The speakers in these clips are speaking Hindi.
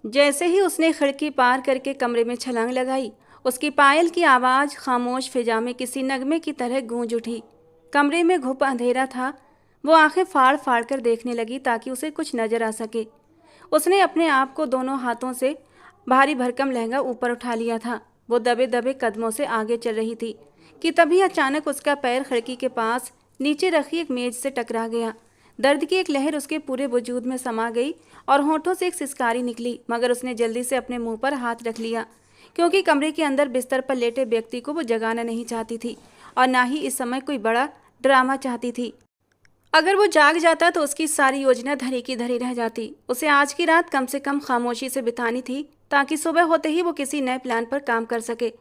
जैसे ही उसने खिड़की पार करके कमरे में छलांग लगाई, उसकी पायल की आवाज़ खामोश फिजा में किसी नगमे की तरह गूंज उठी। कमरे में घुप अंधेरा था। वो आंखें फाड़ फाड़ कर देखने लगी ताकि उसे कुछ नजर आ सके। उसने अपने आप को दोनों हाथों से भारी भरकम लहंगा ऊपर उठा लिया था। वो दबे दबे कदमों से आगे चल रही थी कि तभी अचानक उसका पैर खिड़की के पास नीचे रखी एक मेज से टकरा गया। दर्द की एक लहर उसके पूरे वजूद में समा गई और होठों से एक सिसकारी निकली, मगर उसने जल्दी से अपने मुंह पर हाथ रख लिया, क्योंकि कमरे के अंदर बिस्तर पर लेटे व्यक्ति को वो जगाना नहीं चाहती थी और ना ही इस समय कोई बड़ा ड्रामा चाहती थी। अगर वो जाग जाता तो उसकी सारी योजना धरी की धरी रह जाती। उसे आज की रात कम से कम खामोशी से बितानी थी ताकि सुबह होते ही वो किसी नए प्लान पर काम कर सके।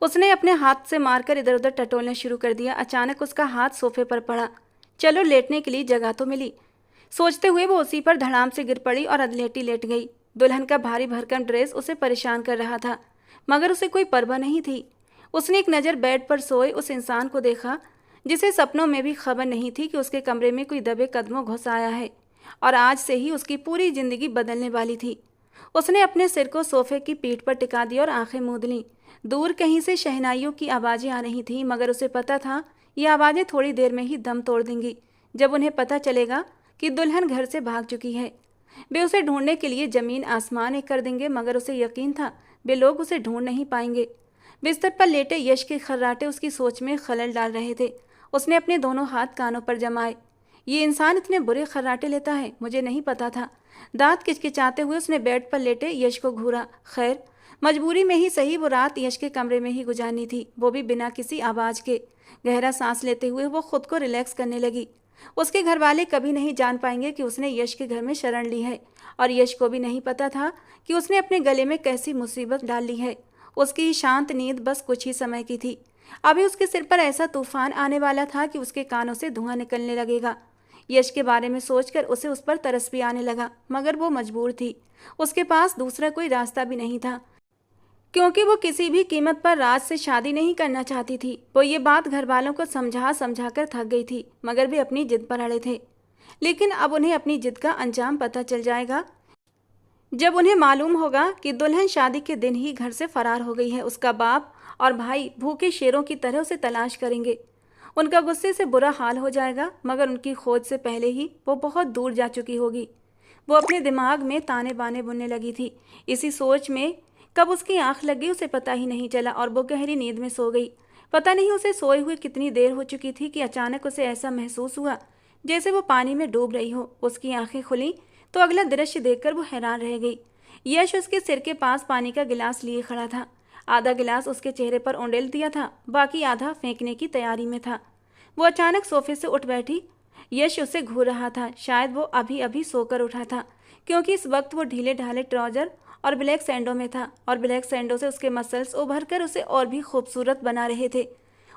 उसने अपने हाथ से मारकर इधर उधर टटोलना शुरू कर दिया। अचानक उसका हाथ सोफे पर पड़ा। चलो लेटने के लिए जगह तो मिली, सोचते हुए वो उसी पर धड़ाम से गिर पड़ी और अधलेटी लेट गई। दुल्हन का भारी भरकम ड्रेस उसे परेशान कर रहा था, मगर उसे कोई परवाह नहीं थी। उसने एक नज़र बेड पर सोए उस इंसान को देखा जिसे सपनों में भी खबर नहीं थी कि उसके कमरे में कोई दबे कदमों घुस आया है और आज से ही उसकी पूरी जिंदगी बदलने वाली थी। उसने अपने सिर को सोफे की पीठ पर टिका दिया और आंखें मूंद लीं। दूर कहीं से शहनाइयों की आवाज़ें आ रही थीं, मगर उसे पता था ये आवाज़ें थोड़ी देर में ही दम तोड़ देंगी, जब उन्हें पता चलेगा कि दुल्हन घर से भाग चुकी है। वे उसे ढूंढने के लिए ज़मीन आसमान एक कर देंगे, मगर उसे यकीन था वे लोग उसे ढूंढ नहीं पाएंगे। बिस्तर पर लेटे यश के खर्राटे उसकी सोच में खलल डाल रहे थे। उसने अपने दोनों हाथ कानों पर जमाए। ये इंसान इतने बुरे खर्राटे लेता है, मुझे नहीं पता था। दांत किचकिचाते हुए उसने बेड पर लेटे यश को घूरा। खैर, मजबूरी में ही सही वो रात यश के कमरे में ही गुजारनी थी, वो भी बिना किसी आवाज़ के। गहरा सांस लेते हुए वो खुद को रिलैक्स करने लगी। उसके घर वाले कभी नहीं जान पाएंगे कि उसने यश के घर में शरण ली है, और यश को भी नहीं पता था कि उसने अपने गले में कैसी मुसीबत डाल ली है। उसकी शांत नींद बस कुछ ही समय की थी। अभी उसके सिर पर ऐसा तूफान आने वाला था कि उसके कानों से धुआं निकलने लगेगा। यश के बारे में सोचकर उसे उस पर तरस भी आने लगा, मगर वो मजबूर थी। उसके पास दूसरा कोई रास्ता भी नहीं था, क्योंकि वो किसी भी कीमत पर राज से शादी नहीं करना चाहती थी। वो ये बात घर वालों को समझा समझा कर थक गई थी, मगर वे अपनी जिद पर अड़े थे। लेकिन अब उन्हें अपनी जिद का अंजाम पता चल जाएगा जब उन्हें मालूम होगा कि दुल्हन शादी के दिन ही घर से फरार हो गई है। उसका बाप और भाई भूखे शेरों की तरह उसे तलाश करेंगे। उनका गुस्से से बुरा हाल हो जाएगा, मगर उनकी खोज से पहले ही वो बहुत दूर जा चुकी होगी। वो अपने दिमाग में ताने बाने बुनने लगी थी। इसी सोच में कब उसकी आंख लग गई उसे पता ही नहीं चला और वो गहरी नींद में सो गई। पता नहीं उसे सोए हुए कितनी देर हो चुकी थी कि अचानक उसे ऐसा महसूस हुआ जैसे वो पानी में डूब रही हो। उसकी आंखें खुली तो अगला दृश्य देखकर वो हैरान रह गई। यश उसके सिर के पास पानी का गिलास लिए खड़ा था। आधा गिलास उसके चेहरे पर उंडेल दिया था, बाकी आधा फेंकने की तैयारी में था। वो अचानक सोफे से उठ बैठी। यश उसे घूर रहा था। शायद वो अभी अभी सोकर उठा था, क्योंकि इस वक्त वो ढीले ढाले ट्राउजर और ब्लैक सैंडो में था, और ब्लैक सैंडो से उसके मसल्स उभर कर उसे और भी खूबसूरत बना रहे थे।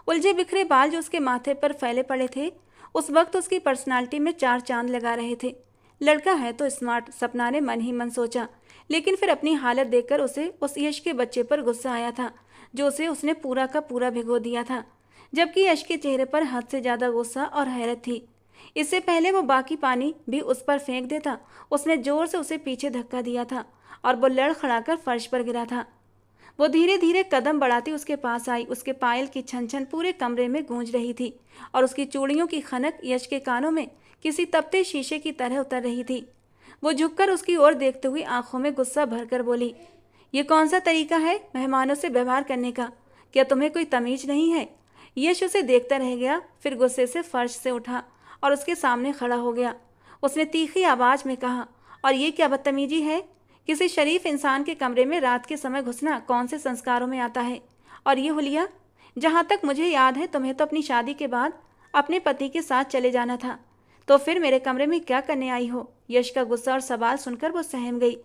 उलझे बिखरे बाल जो उसके माथे पर फैले पड़े थे, उस वक्त उसकी पर्सनालिटी में चार चांद लगा रहे थे। लड़का है तो स्मार्ट, सपना ने मन ही मन सोचा। लेकिन फिर अपनी हालत देखकर उसे उस यश के बच्चे पर गुस्सा आया था, जो उसे उसने पूरा का पूरा भिगो दिया था, जबकि यश के चेहरे पर हद से ज़्यादा गुस्सा और हैरत थी। इससे पहले वो बाकी पानी भी उस पर फेंक देता, उसने जोर से उसे पीछे धक्का दिया था और वो लड़खड़ाकर फर्श पर गिरा था। वो धीरे धीरे कदम बढ़ाती उसके पास आई। उसके पायल की छन छन पूरे कमरे में गूंज रही थी, और उसकी चूड़ियों की खनक यश के कानों में किसी तपते शीशे की तरह उतर रही थी। वो झुककर उसकी ओर देखते हुए आंखों में गुस्सा भरकर बोली, ये कौन सा तरीका है मेहमानों से व्यवहार करने का? क्या तुम्हें कोई तमीज नहीं है? यश उसे देखता रह गया, फिर गुस्से से फर्श से उठा और उसके सामने खड़ा हो गया। उसने तीखी आवाज में कहा, और ये क्या बदतमीजी है? किसी शरीफ इंसान के कमरे में रात के समय घुसना कौन से संस्कारों में आता है? और ये हुलिया, जहाँ तक मुझे याद है तुम्हें तो अपनी शादी के बाद अपने पति के साथ चले जाना था, तो फिर मेरे कमरे में क्या करने आई हो? यश का गुस्सा और सवाल सुनकर वो सहम गई।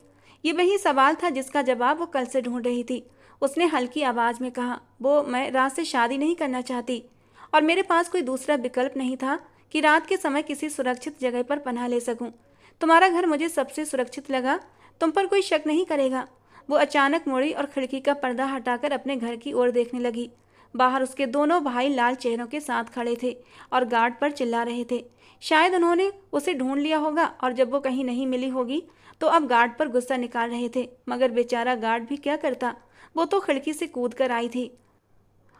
ये वही सवाल था जिसका जवाब वो कल से ढूंढ रही थी। उसने हल्की आवाज़ में कहा, वो मैं रात से शादी नहीं करना चाहती, और मेरे पास कोई दूसरा विकल्प नहीं था कि रात के समय किसी सुरक्षित जगह पर पनाह ले सकूं। तुम्हारा घर मुझे सबसे सुरक्षित लगा, तुम पर कोई शक नहीं करेगा। वो अचानक मुड़ी और खिड़की का पर्दा हटाकर अपने घर की ओर देखने लगी। बाहर उसके दोनों भाई लाल चेहरों के साथ खड़े थे और गार्ड पर चिल्ला रहे थे। शायद उन्होंने उसे ढूंढ लिया होगा, और जब वो कहीं नहीं मिली होगी तो अब गार्ड पर गुस्सा निकाल रहे थे, मगर बेचारा गार्ड भी क्या करता, वो तो खिड़की से कूद कर आई थी।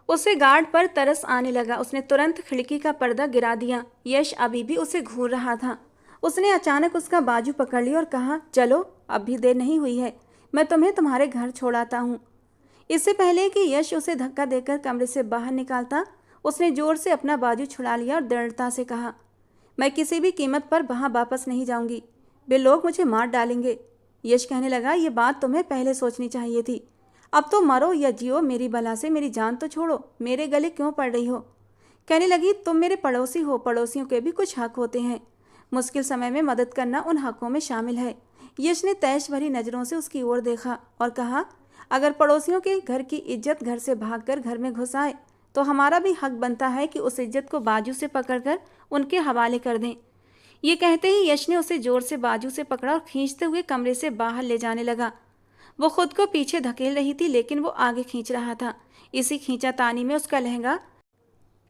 उसे गार्ड पर तरस आने लगा। उसने तुरंत खिड़की का पर्दा गिरा दिया। यश अभी भी उसे घूर रहा था। उसने अचानक उसका बाजू पकड़ लिया और कहा, चलो, अब भी देर नहीं हुई है, मैं तुम्हें तुम्हारे घर छोड़ाता हूँ। इससे पहले कि यश उसे धक्का देकर कमरे से बाहर निकालता, उसने जोर से अपना बाजू छुड़ा लिया और दृढ़ता से कहा, मैं किसी भी कीमत पर वहाँ वापस नहीं जाऊंगी। वे लोग मुझे मार डालेंगे। यश कहने लगा, ये बात तुम्हें पहले सोचनी चाहिए थी। अब तो मरो या जियो, मेरी बला से मेरी जान तो छोड़ो, मेरे गले क्यों पड़ रही हो। कहने लगी, तुम मेरे पड़ोसी हो, पड़ोसियों के भी कुछ हक होते हैं। मुश्किल समय में मदद करना उन हकों में शामिल है। यश ने तैश भरी नज़रों से उसकी ओर देखा और कहा, अगर पड़ोसियों के घर की इज्जत घर से भागकर घर में घुस आए तो हमारा भी हक बनता है कि उस इज्जत को बाजू से पकड़कर उनके हवाले कर दें। ये कहते ही यश ने उसे जोर से बाजू से पकड़ा और खींचते हुए कमरे से बाहर ले जाने लगा। वो खुद को पीछे धकेल रही थी, लेकिन वो आगे खींच रहा था। इसी खींचातानी में उसका लहंगा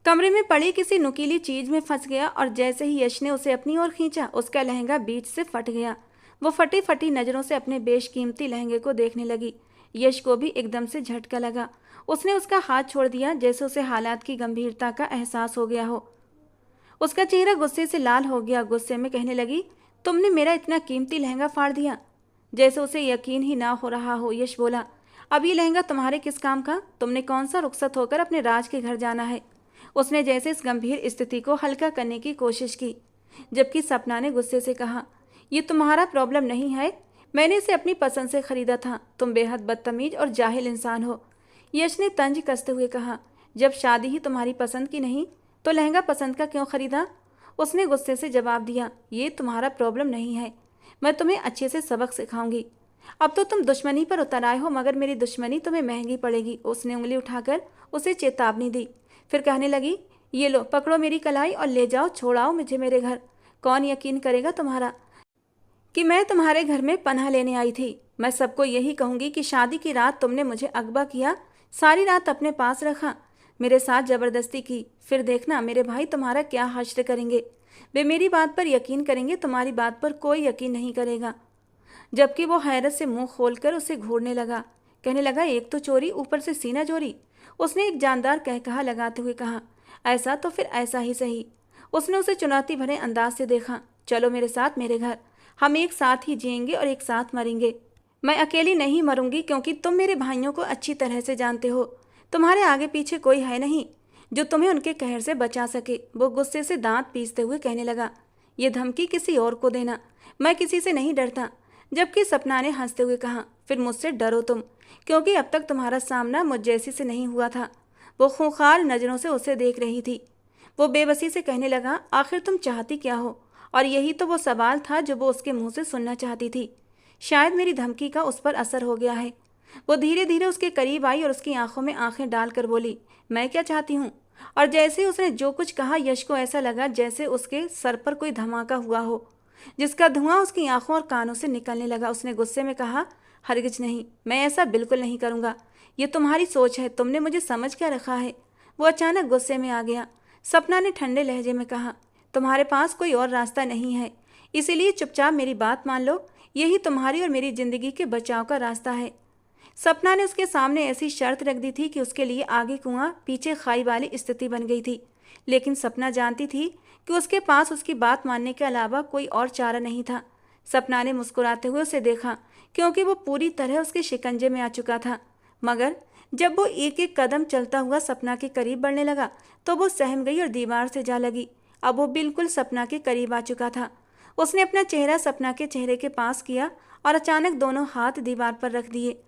कमरे में पड़ी किसी नुकीली चीज में फंस गया और जैसे ही यश ने उसे अपनी ओर खींचा, उसका लहंगा बीच से फट गया। वो फटी फटी नज़रों से अपने बेशकीमती लहंगे को देखने लगी। यश को भी एकदम से झटका लगा। उसने उसका हाथ छोड़ दिया, जैसे उसे हालात की गंभीरता का एहसास हो गया हो। उसका चेहरा गुस्से से लाल हो गया। गुस्से में कहने लगी, तुमने मेरा इतना कीमती लहंगा फाड़ दिया। जैसे उसे यकीन ही ना हो रहा हो, यश बोला, अब ये लहंगा तुम्हारे किस काम का? तुमने कौन सा रुखसत होकर अपने राज के घर जाना है? उसने जैसे इस गंभीर स्थिति को हल्का करने की कोशिश की, जबकि सपना ने गुस्से से कहा, ये तुम्हारा प्रॉब्लम नहीं है, मैंने इसे अपनी पसंद से खरीदा था। तुम बेहद बदतमीज और जाहिल इंसान हो। यश ने तंज कसते हुए कहा, जब शादी ही तुम्हारी पसंद की नहीं तो लहंगा पसंद का क्यों खरीदा? उसने गुस्से से जवाब दिया, ये तुम्हारा प्रॉब्लम नहीं है, मैं तुम्हें अच्छे से सबक सिखाऊंगी। अब तो तुम दुश्मनी पर उतर आए हो, मगर मेरी दुश्मनी तुम्हें महंगी पड़ेगी। उसने उंगली उठाकर उसे चेतावनी दी। फिर कहने लगी, ये लो, पकड़ो मेरी कलाई और ले जाओ, छोड़ाओ मुझे मेरे घर। कौन यकीन करेगा तुम्हारा कि मैं तुम्हारे घर में पनाह लेने आई थी? मैं सबको यही कहूँगी कि शादी की रात तुमने मुझे अगवा किया, सारी रात अपने पास रखा, मेरे साथ ज़बरदस्ती की। फिर देखना मेरे भाई तुम्हारा क्या हश्र करेंगे। वे मेरी बात पर यकीन करेंगे, तुम्हारी बात पर कोई यकीन नहीं करेगा। जबकि वो हैरत से मुंह खोलकर उसे घूरने लगा। कहने लगा, एक तो चोरी, ऊपर से सीना चोरी। उसने एक जानदार कहकहा लगाते हुए कहा, ऐसा तो फिर ऐसा ही सही। उसने उसे चुनौती भरे अंदाज से देखा। चलो मेरे साथ मेरे घर, हम एक साथ ही जिएंगे और एक साथ मरेंगे। मैं अकेली नहीं मरूंगी, क्योंकि तुम मेरे भाइयों को अच्छी तरह से जानते हो। तुम्हारे आगे पीछे कोई है नहीं जो तुम्हें उनके कहर से बचा सके। वो गुस्से से दांत पीसते हुए कहने लगा, ये धमकी किसी और को देना, मैं किसी से नहीं डरता। जबकि सपना ने हंसते हुए कहा, फिर मुझसे डरो तुम, क्योंकि अब तक तुम्हारा सामना मुझ जैसी से नहीं हुआ था। वो खूंखार नज़रों से उसे देख रही थी। वो बेबसी से कहने लगा, आखिर तुम चाहती क्या हो? और यही तो वो सवाल था जो वो उसके मुंह से सुनना चाहती थी। शायद मेरी धमकी का उस पर असर हो गया है। वो धीरे धीरे उसके करीब आई और उसकी आंखों में आंखें डालकर बोली, मैं क्या चाहती हूँ? और जैसे उसने जो कुछ कहा, यश को ऐसा लगा जैसे उसके सर पर कोई धमाका हुआ हो, जिसका धुआं उसकी आंखों और कानों से निकलने लगा। उसने गुस्से में कहा, हरगिज नहीं, मैं ऐसा बिल्कुल नहीं करूँगा। ये तुम्हारी सोच है, तुमने मुझे समझ क्या रखा है? वो अचानक गुस्से में आ गया। सपना ने ठंडे लहजे में कहा, तुम्हारे पास कोई और रास्ता नहीं है, इसीलिए चुपचाप मेरी बात मान लो। यही तुम्हारी और मेरी जिंदगी के बचाव का रास्ता है। सपना ने उसके सामने ऐसी शर्त रख दी थी कि उसके लिए आगे कुआं पीछे खाई वाली स्थिति बन गई थी। लेकिन सपना जानती थी कि उसके पास उसकी बात मानने के अलावा कोई और चारा नहीं था। सपना ने मुस्कुराते हुए उसे देखा, क्योंकि वो पूरी तरह उसके शिकंजे में आ चुका था। मगर जब वो एक एक कदम चलता हुआ सपना के करीब बढ़ने लगा तो वो सहम गई और दीवार से जा लगी। अब वो बिल्कुल सपना के करीब आ चुका था। उसने अपना चेहरा सपना के चेहरे के पास किया और अचानक दोनों हाथ दीवार पर रख दिए।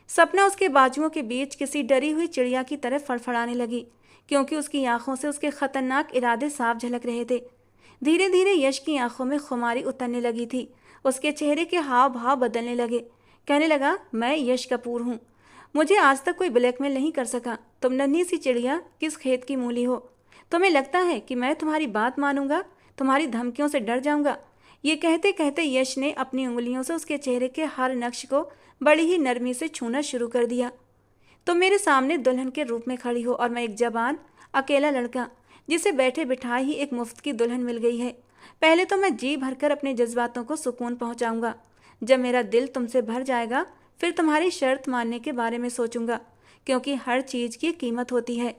सपना उसके बाजुओं के बीच किसी डरी हुई चिड़िया की तरह फड़फड़ाने लगी, क्योंकि उसकी आंखों से उसके खतरनाक इरादे साफ झलक रहे थे। धीरे धीरे यश की आंखों में खुमारी उतरने लगी थी। उसके चेहरे के हाव भाव बदलने लगे। कहने लगा, मैं यश कपूर हूँ, मुझे आज तक कोई ब्लैकमेल नहीं कर सका। तुम नन्ही सी चिड़िया किस खेत की मूली हो? तुम्हें लगता है कि मैं तुम्हारी बात मानूंगा, तुम्हारी धमकियों से डर जाऊंगा? ये कहते कहते यश ने अपनी उंगलियों से उसके चेहरे के हर नक्श को बड़ी ही नरमी से छूना शुरू कर दिया। तुम मेरे सामने दुल्हन के रूप में खड़ी हो और मैं एक जवान अकेला लड़का, जिसे बैठे बिठाए ही एक मुफ्त की दुल्हन मिल गई है। पहले तो मैं जी भरकर अपने जज्बातों को सुकून पहुंचाऊंगा, जब मेरा दिल तुमसे भर जाएगा फिर तुम्हारी शर्त मानने के बारे में सोचूंगा, क्योंकि हर चीज़ की कीमत होती है।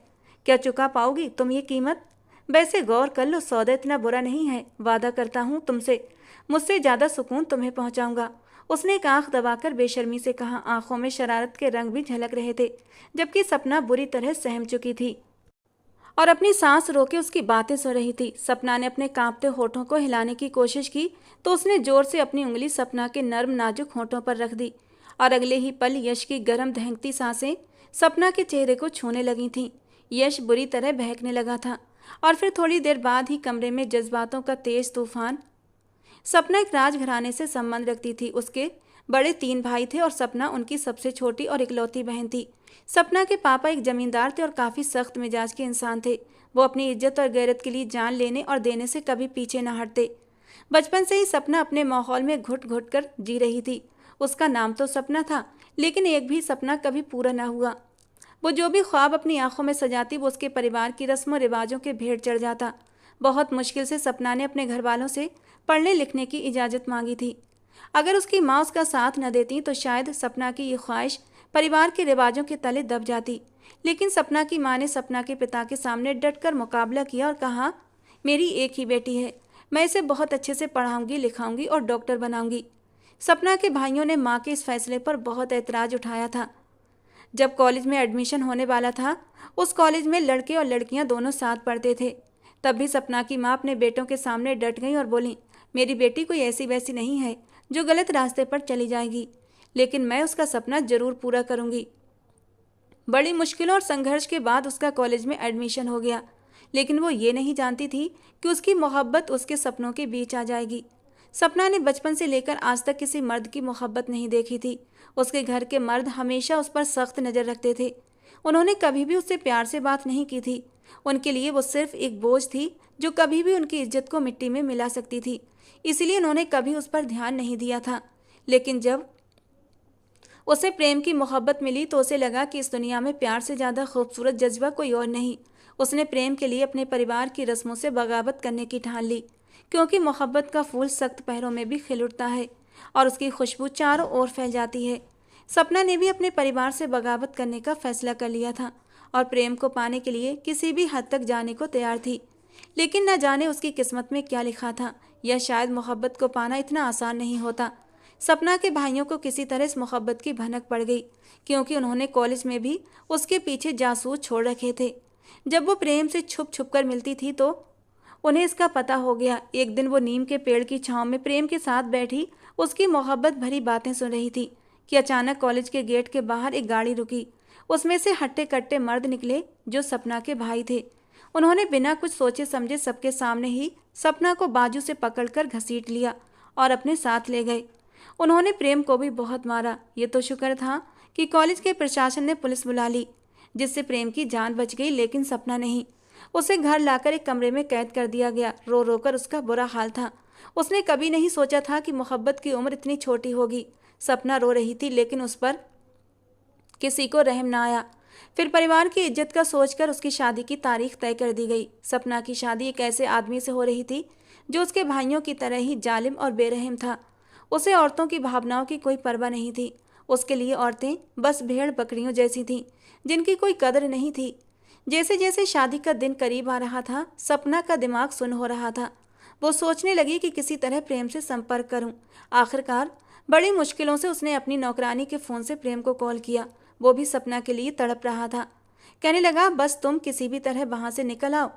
क्या चुका पाओगी तुम ये कीमत? वैसे गौर कर लो, सौदा इतना बुरा नहीं है। वादा करता हूँ तुमसे मुझसे ज़्यादा सुकून तुम्हें पहुँचाऊंगा। उसने एक आंख दबाकर बेशर्मी से कहा। आंखों में शरारत के रंग भी झलक रहे थे, जबकि सपना बुरी तरह सहम चुकी थी और अपनी सांस रोके उसकी बातें सुन रही थी। सपना ने अपने कांपते होठों को हिलाने की कोशिश की तो उसने जोर से अपनी उंगली सपना के नर्म नाजुक होठों पर रख दी और अगले ही पल यश की गर्म दहकती सांसें सपना के चेहरे को छूने लगी थीं। यश बुरी तरह बहकने लगा था और फिर थोड़ी देर बाद ही कमरे में जज्बातों का तेज तूफान। सपना एक राजघराने से संबंध रखती थी। उसके बड़े 3 भाई थे और सपना उनकी सबसे छोटी और इकलौती बहन थी। सपना के पापा एक जमींदार थे और काफ़ी सख्त मिजाज के इंसान थे। वो अपनी इज्जत और गैरत के लिए जान लेने और देने से कभी पीछे न हटते। बचपन से ही सपना अपने माहौल में घुट घुट कर जी रही थी। उसका नाम तो सपना था, लेकिन एक भी सपना कभी पूरा न हुआ। वो जो भी ख्वाब अपनी आंखों में सजाती वो उसके परिवार की रस्म और रिवाजों के भेंट चढ़ जाता। बहुत मुश्किल से सपना ने अपने घर वालों से पढ़ने लिखने की इजाज़त मांगी थी। अगर उसकी माँ उसका साथ न देती तो शायद सपना की ये ख्वाहिश परिवार के रिवाजों के तले दब जाती। लेकिन सपना की माँ ने सपना के पिता के सामने डटकर मुकाबला किया और कहा, मेरी एक ही बेटी है, मैं इसे बहुत अच्छे से पढ़ाऊंगी, लिखाऊंगी और डॉक्टर बनाऊंगी। सपना के भाइयों ने माँ के इस फैसले पर बहुत ऐतराज़ उठाया था। जब कॉलेज में एडमिशन होने वाला था, उस कॉलेज में लड़के और लड़कियां दोनों साथ पढ़ते थे। तब भी सपना की माँ अपने बेटों के सामने डट गई और बोली, मेरी बेटी कोई ऐसी वैसी नहीं है जो गलत रास्ते पर चली जाएगी, लेकिन मैं उसका सपना जरूर पूरा करूंगी। बड़ी मुश्किलों और संघर्ष के बाद उसका कॉलेज में एडमिशन हो गया, लेकिन वो ये नहीं जानती थी कि उसकी मोहब्बत उसके सपनों के बीच आ जाएगी। सपना ने बचपन से लेकर आज तक किसी मर्द की मोहब्बत नहीं देखी थी। उसके घर के मर्द हमेशा उस पर सख्त नज़र रखते थे। उन्होंने कभी भी उससे प्यार से बात नहीं की थी। उनके लिए वो सिर्फ एक बोझ थी जो कभी भी उनकी इज्जत को मिट्टी में मिला सकती थी। इसलिए उन्होंने कभी उस पर ध्यान नहीं दिया था। लेकिन जब उसे प्रेम की मोहब्बत मिली तो उसे लगा कि इस दुनिया में प्यार से ज़्यादा खूबसूरत जज्बा कोई और नहीं। उसने प्रेम के लिए अपने परिवार की रस्मों से बगावत करने की ठान ली, क्योंकि मोहब्बत का फूल सख्त पहरों में भी खिल उठता है और उसकी खुशबू चारों ओर फैल जाती है। सपना ने भी अपने परिवार से बगावत करने का फैसला कर लिया था और प्रेम को पाने के लिए किसी भी हद तक जाने को तैयार थी। लेकिन न जाने उसकी किस्मत में क्या लिखा था, या शायद मोहब्बत को पाना इतना आसान नहीं होता। सपना के भाइयों को किसी तरह इस मोहब्बत की भनक पड़ गई, क्योंकि उन्होंने कॉलेज में भी उसके पीछे जासूस छोड़ रखे थे। जब वो प्रेम से छुप छुप कर मिलती थी तो उन्हें इसका पता हो गया। एक दिन वो नीम के पेड़ की छांव में प्रेम के साथ बैठी उसकी मोहब्बत भरी बातें सुन रही थी कि अचानक कॉलेज के गेट के बाहर एक गाड़ी रुकी। उसमें से हट्टे कट्टे मर्द निकले जो सपना के भाई थे। उन्होंने बिना कुछ सोचे समझे सबके सामने ही सपना को बाजू से पकड़कर घसीट लिया और अपने साथ ले गए। उन्होंने प्रेम को भी बहुत मारा। ये तो शुक्र था कि कॉलेज के प्रशासन ने पुलिस बुला ली, जिससे प्रेम की जान बच गई, लेकिन सपना नहीं। उसे घर लाकर एक कमरे में कैद कर दिया गया। रो रो कर उसका बुरा हाल था। उसने कभी नहीं सोचा था कि मोहब्बत की उम्र इतनी छोटी होगी। सपना रो रही थी, लेकिन उस पर किसी को रहम ना आया। फिर परिवार की इज्जत का सोचकर उसकी शादी की तारीख तय कर दी गई। सपना की शादी एक ऐसे आदमी से हो रही थी जो उसके भाइयों की तरह ही जालिम और बेरहम था। उसे औरतों की भावनाओं की कोई परवाह नहीं थी। उसके लिए औरतें बस भेड़ बकरियों जैसी थीं, जिनकी कोई कदर नहीं थी। जैसे जैसे शादी का दिन करीब आ रहा था, सपना का दिमाग सुन्न हो रहा था। वो सोचने लगी कि किसी तरह प्रेम से संपर्क करूं। आखिरकार बड़ी मुश्किलों से उसने अपनी नौकरानी के फ़ोन से प्रेम को कॉल किया। वो भी सपना के लिए तड़प रहा था। कहने लगा, बस तुम किसी भी तरह वहाँ से निकल आओ।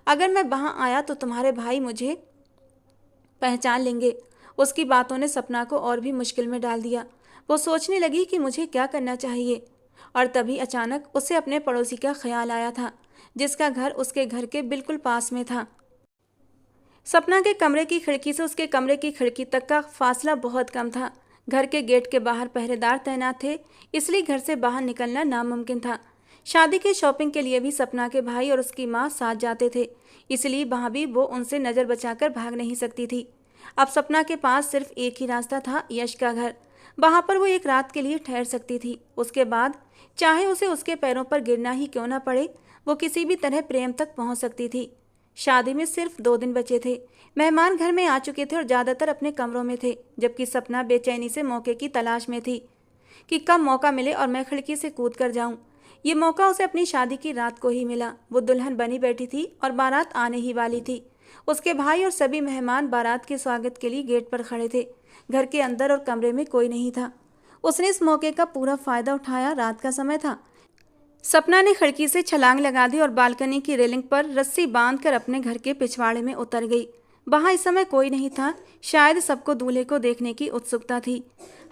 अगर मैं वहाँ आया तो तुम्हारे भाई मुझे पहचान लेंगे। उसकी बातों ने सपना को और भी मुश्किल में डाल दिया। वो सोचने लगी कि मुझे क्या करना चाहिए, और तभी अचानक उसे अपने पड़ोसी का ख्याल आया था, जिसका घर उसके घर के बिल्कुल पास में था। सपना के कमरे की खिड़की से उसके कमरे की खिड़की तक का फासला बहुत कम था। घर के गेट के बाहर पहरेदार तैनात थे, इसलिए घर से बाहर निकलना नामुमकिन था। शादी की शॉपिंग के लिए भी सपना के भाई और उसकी माँ साथ जाते थे, इसलिए वहाँ भी वो उनसे नज़र बचाकर भाग नहीं सकती थी। अब सपना के पास सिर्फ एक ही रास्ता था, यश का घर। वहाँ पर वो एक रात के लिए ठहर सकती थी। उसके बाद चाहे उसे उसके पैरों पर गिरना ही क्यों ना पड़े, वो किसी भी तरह प्रेम तक पहुँच सकती थी। शादी में सिर्फ 2 दिन बचे थे। मेहमान घर में आ चुके थे और ज़्यादातर अपने कमरों में थे, जबकि सपना बेचैनी से मौके की तलाश में थी कि कब मौका मिले और मैं खिड़की से कूद कर जाऊं। ये मौका उसे अपनी शादी की रात को ही मिला। वो दुल्हन बनी बैठी थी और बारात आने ही वाली थी। उसके भाई और सभी मेहमान बारात के स्वागत के लिए गेट पर खड़े थे। घर के अंदर और कमरे में कोई नहीं था। उसने इस मौके का पूरा फायदा उठाया। रात का समय था। सपना ने खिड़की से छलांग लगा दी और बालकनी की रेलिंग पर रस्सी बांधकर अपने घर के पिछवाड़े में उतर गई। वहां इस समय कोई नहीं था। शायद सबको दूल्हे को देखने की उत्सुकता थी।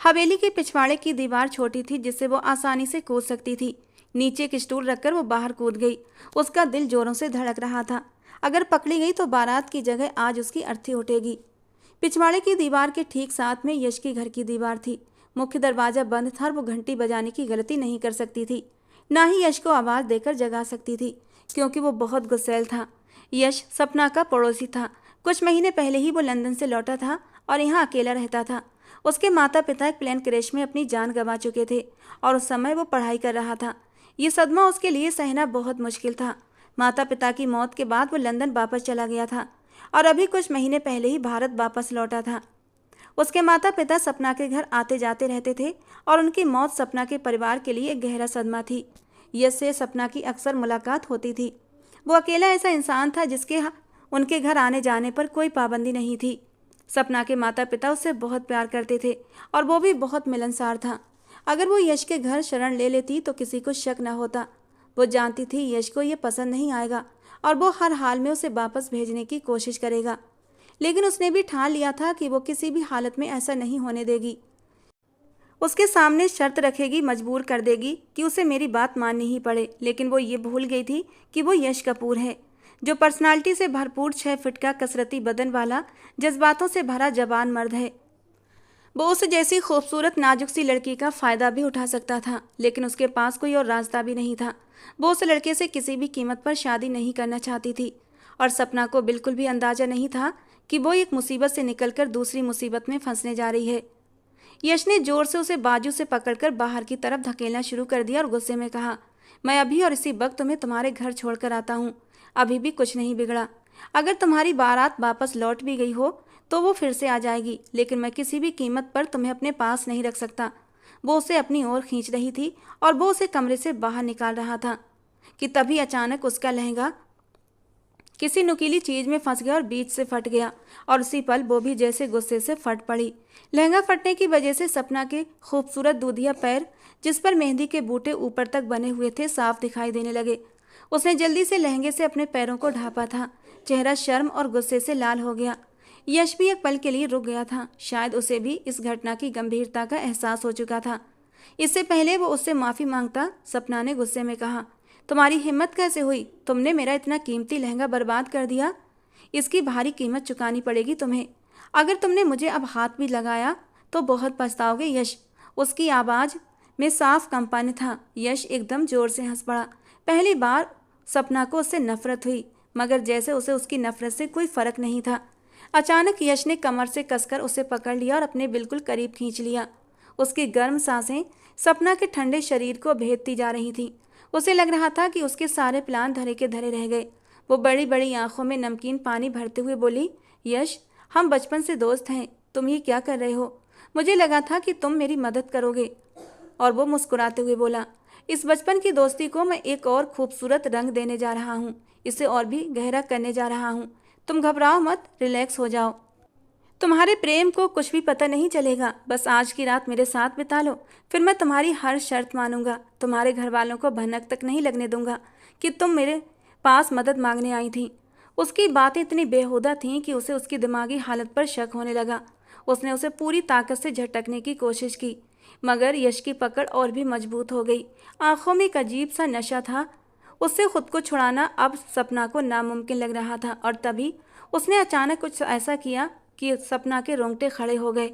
हवेली के पिछवाड़े की दीवार छोटी थी, जिससे वो आसानी से कूद सकती थी। नीचे एक स्टूल रखकर वो बाहर कूद गई। उसका दिल जोरों से धड़क रहा था। अगर पकड़ी गई तो बारात की जगह आज उसकी अर्थी उठेगी। पिछवाड़े की दीवार के ठीक साथ में यश के घर की दीवार थी। मुख्य दरवाजा बंद था और वो घंटी बजाने की गलती नहीं कर सकती थी, ना ही यश को आवाज़ देकर जगा सकती थी, क्योंकि वो बहुत गुस्सैल था। यश सपना का पड़ोसी था। कुछ महीने पहले ही वो लंदन से लौटा था और यहाँ अकेला रहता था। उसके माता पिता एक प्लेन क्रैश में अपनी जान गंवा चुके थे और उस समय वो पढ़ाई कर रहा था। ये सदमा उसके लिए सहना बहुत मुश्किल था। माता पिता की मौत के बाद वो लंदन वापस चला गया था और अभी कुछ महीने पहले ही भारत वापस लौटा था। उसके माता पिता सपना के घर आते जाते रहते थे और उनकी मौत सपना के परिवार के लिए एक गहरा सदमा थी। यश से सपना की अक्सर मुलाकात होती थी। वो अकेला ऐसा इंसान था जिसके उनके घर आने जाने पर कोई पाबंदी नहीं थी। सपना के माता पिता उससे बहुत प्यार करते थे और वो भी बहुत मिलनसार था। अगर वो यश के घर शरण ले लेती तो किसी को शक न होता। वो जानती थी यश को ये पसंद नहीं आएगा और वो हर हाल में उसे वापस भेजने की कोशिश करेगा, लेकिन उसने भी ठान लिया था कि वो किसी भी हालत में ऐसा नहीं होने देगी। उसके सामने शर्त रखेगी, मजबूर कर देगी कि उसे मेरी बात माननी ही पड़े। लेकिन वो ये भूल गई थी कि वो यश कपूर है, जो पर्सनालिटी से भरपूर 6 फीट का कसरती बदन वाला जज्बातों से भरा जवान मर्द है। वो उस जैसी खूबसूरत नाजुक सी लड़की का फ़ायदा भी उठा सकता था, लेकिन उसके पास कोई और रास्ता भी नहीं था। वो उस लड़के से किसी भी कीमत पर शादी नहीं करना चाहती थी और सपना को बिल्कुल भी अंदाज़ा नहीं था कि वो एक मुसीबत से निकलकर दूसरी मुसीबत में फंसने जा रही है। यश ने जोर से उसे बाजू से पकड़कर बाहर की तरफ धकेलना शुरू कर दिया और गुस्से में कहा, मैं अभी और इसी वक्त तुम्हें तुम्हारे घर छोड़कर आता हूँ। अभी भी कुछ नहीं बिगड़ा। अगर तुम्हारी बारात वापस लौट भी गई हो तो वो फिर से आ जाएगी, लेकिन मैं किसी भी कीमत पर तुम्हें अपने पास नहीं रख सकता। वो उसे अपनी ओर खींच रही थी और वो उसे कमरे से बाहर निकाल रहा था कि तभी अचानक उसका लहंगा किसी नुकीली चीज में फंस गया और बीच से फट गया और उसी पल वो भी जैसे गुस्से से फट पड़ी। लहंगा फटने की वजह से सपना के खूबसूरत दूधिया पैर, जिस पर मेहंदी के बूटे ऊपर तक बने हुए थे, साफ दिखाई देने लगे। उसने जल्दी से लहंगे से अपने पैरों को ढांपा था। चेहरा शर्म और गुस्से से लाल हो गया। यश भी एक पल के लिए रुक गया था। शायद उसे भी इस घटना की गंभीरता का एहसास हो चुका था। इससे पहले वो उससे माफ़ी मांगता, सपना ने गुस्से में कहा, तुम्हारी हिम्मत कैसे हुई? तुमने मेरा इतना कीमती लहंगा बर्बाद कर दिया। इसकी भारी कीमत चुकानी पड़ेगी तुम्हें। अगर तुमने मुझे अब हाथ भी लगाया तो बहुत पछताओगे यश। उसकी आवाज़ में साफ कंपन था। यश एकदम जोर से हंस पड़ा। पहली बार सपना को उससे नफरत हुई, मगर जैसे उसे उसकी नफरत से कोई फर्क नहीं था। अचानक यश ने कमर से कसकर उसे पकड़ लिया और अपने बिल्कुल करीब खींच लिया। उसकी गर्म सांसें सपना के ठंडे शरीर को भेदती जा रही थीं। उसे लग रहा था कि उसके सारे प्लान धरे के धरे रह गए। वो बड़ी बड़ी आंखों में नमकीन पानी भरते हुए बोली, यश, हम बचपन से दोस्त हैं। तुम ये क्या कर रहे हो? मुझे लगा था कि तुम मेरी मदद करोगे। और वो मुस्कुराते हुए बोला, इस बचपन की दोस्ती को मैं एक और खूबसूरत रंग देने जा रहा हूँ। इसे और भी गहरा करने जा रहा हूँ। तुम घबराओ मत, रिलैक्स हो जाओ। तुम्हारे प्रेम को कुछ भी पता नहीं चलेगा। बस आज की रात मेरे साथ बिता लो, फिर मैं तुम्हारी हर शर्त मानूंगा। तुम्हारे घर वालों को भनक तक नहीं लगने दूंगा कि तुम मेरे पास मदद मांगने आई थी। उसकी बातें इतनी बेहुदा थीं कि उसे उसकी दिमागी हालत पर शक होने लगा। उसने उसे पूरी ताकत से झटकने की कोशिश की, मगर यश की पकड़ और भी मजबूत हो गई। आंखों में एक अजीब सा नशा था। उससे खुद को छुड़ाना अब सपना को नामुमकिन लग रहा था और तभी उसने अचानक कुछ ऐसा किया कि सपना के रोंगटे खड़े हो गए।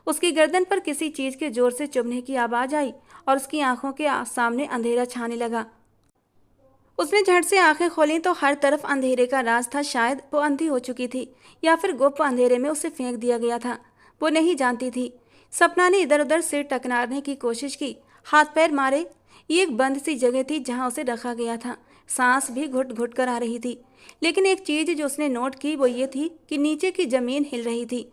उसकी गर्दन पर किसी चीज़ के जोर से चुभने की आवाज़ आई और उसकी आंखों के सामने अंधेरा छाने लगा। उसने झट से आंखें खोलीं तो हर तरफ अंधेरे का राज था। शायद वो अंधी हो चुकी थी या फिर गुप्त अंधेरे में उसे फेंक दिया गया था। वो नहीं जानती थी। सपना ने इधर उधर सिर टकराने की कोशिश की, हाथ पैर मारे। ये एक बंद सी जगह थी जहाँ उसे रखा गया था। सांस भी घुट घुट कर आ रही थी। लेकिन एक चीज़ जो उसने नोट की वो ये थी कि नीचे की ज़मीन हिल रही थी।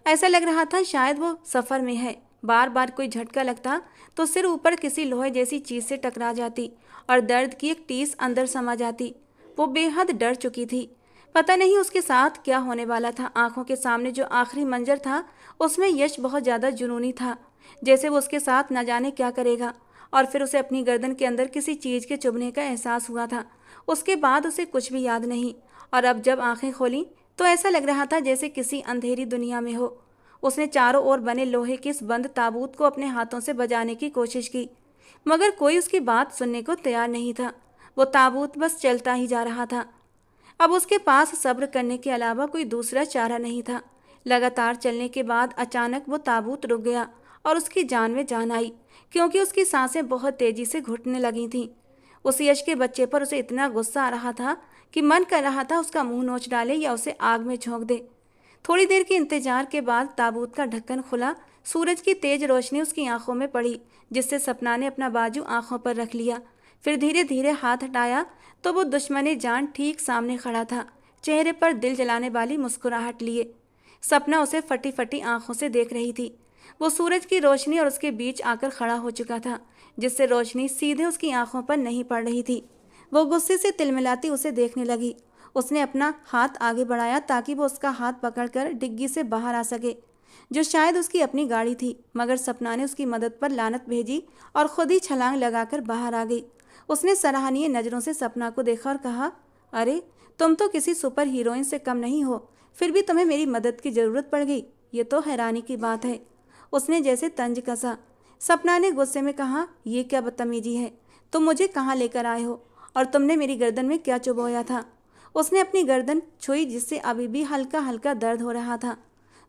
ऐसा लग रहा था शायद वो सफ़र में है। बार बार कोई झटका लगता तो सिर ऊपर किसी लोहे जैसी चीज़ से टकरा जाती और दर्द की एक टीस अंदर समा जाती। वो बेहद डर चुकी थी। पता नहीं उसके साथ क्या होने वाला था। आंखों के सामने जो आखिरी मंजर था उसमें यश बहुत ज़्यादा जुनूनी था, जैसे वो उसके साथ न जाने क्या करेगा। और फिर उसे अपनी गर्दन के अंदर किसी चीज़ के चुभने का एहसास हुआ था। उसके बाद उसे कुछ भी याद नहीं। और अब जब आंखें खोली तो ऐसा लग रहा था जैसे किसी अंधेरी दुनिया में हो। उसने चारों ओर बने लोहे के इस बंद ताबूत को अपने हाथों से बजाने की कोशिश की, मगर कोई उसकी बात सुनने को तैयार नहीं था। वो ताबूत बस चलता ही जा रहा था। अब उसके पास सब्र करने के अलावा कोई दूसरा चारा नहीं था। लगातार चलने के बाद अचानक वो ताबूत रुक गया और उसकी जान में जान आई, क्योंकि उसकी सांसें बहुत तेजी से घुटने लगी थीं। उस यश के बच्चे पर उसे इतना गुस्सा आ रहा था कि मन कर रहा था उसका मुंह नोच डाले या उसे आग में झोंक दे। थोड़ी देर के इंतजार के बाद ताबूत का ढक्कन खुला। सूरज की तेज रोशनी उसकी आंखों में पड़ी, जिससे सपना ने अपना बाजू आंखों पर रख लिया। फिर धीरे धीरे हाथ हटाया तो वो दुश्मन जान ठीक सामने खड़ा था, चेहरे पर दिल जलाने वाली मुस्कुराहट लिए। सपना उसे फटी फटी आंखों से देख रही थी। वो सूरज की रोशनी और उसके बीच आकर खड़ा हो चुका था, जिससे रोशनी सीधे उसकी आंखों पर नहीं पड़ रही थी। वो गुस्से से तिलमिलाती उसे देखने लगी। उसने अपना हाथ आगे बढ़ाया ताकि वो उसका हाथ पकड़कर डिग्गी से बाहर आ सके, जो शायद उसकी अपनी गाड़ी थी। मगर सपना ने उसकी मदद पर लानत भेजी और खुद ही छलांग लगाकर बाहर आ गई। उसने सराहनीय नज़रों से सपना को देखा और कहा, अरे तुम तो किसी सुपर हीरोइन से कम नहीं हो, फिर भी तुम्हें मेरी मदद की ज़रूरत पड़ गई। ये तो हैरानी की बात है। उसने जैसे तंज कसा। सपना ने गुस्से में कहा, ये क्या बदतमीजी है? तुम मुझे कहाँ लेकर आए हो और तुमने मेरी गर्दन में क्या चुभोया था? उसने अपनी गर्दन छुई, जिससे अभी भी हल्का हल्का दर्द हो रहा था।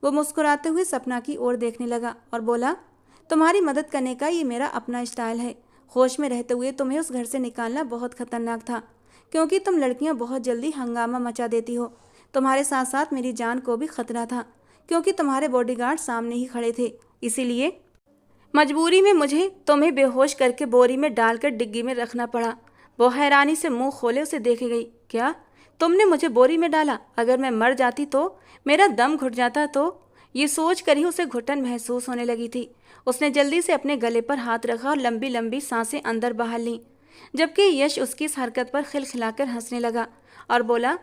वो मुस्कुराते हुए सपना की ओर देखने लगा और बोला, तुम्हारी मदद करने का ये मेरा अपना स्टाइल है। होश में रहते हुए तुम्हें उस घर से निकालना बहुत खतरनाक था, क्योंकि तुम लड़कियां बहुत जल्दी हंगामा मचा देती हो। तुम्हारे साथ साथ मेरी जान को भी खतरा था, क्योंकि तुम्हारे बॉडीगार्ड सामने ही खड़े थे। इसीलिए मजबूरी में मुझे तुम्हें बेहोश करके बोरी में डालकर डिग्गी में रखना पड़ा। वो हैरानी से मुंह खोले उसे देखे गई। क्या तुमने मुझे बोरी में डाला? अगर मैं मर जाती तो? मेरा दम घुट जाता तो? ये सोच कर ही उसे घुटन महसूस होने लगी थी। उसने जल्दी से अपने गले पर हाथ रखा और लंबी लंबी सांसें अंदर बाहर लीं, जबकि यश उसकी इस हरकत पर खिलखिलाकर हंसने लगा और बोला,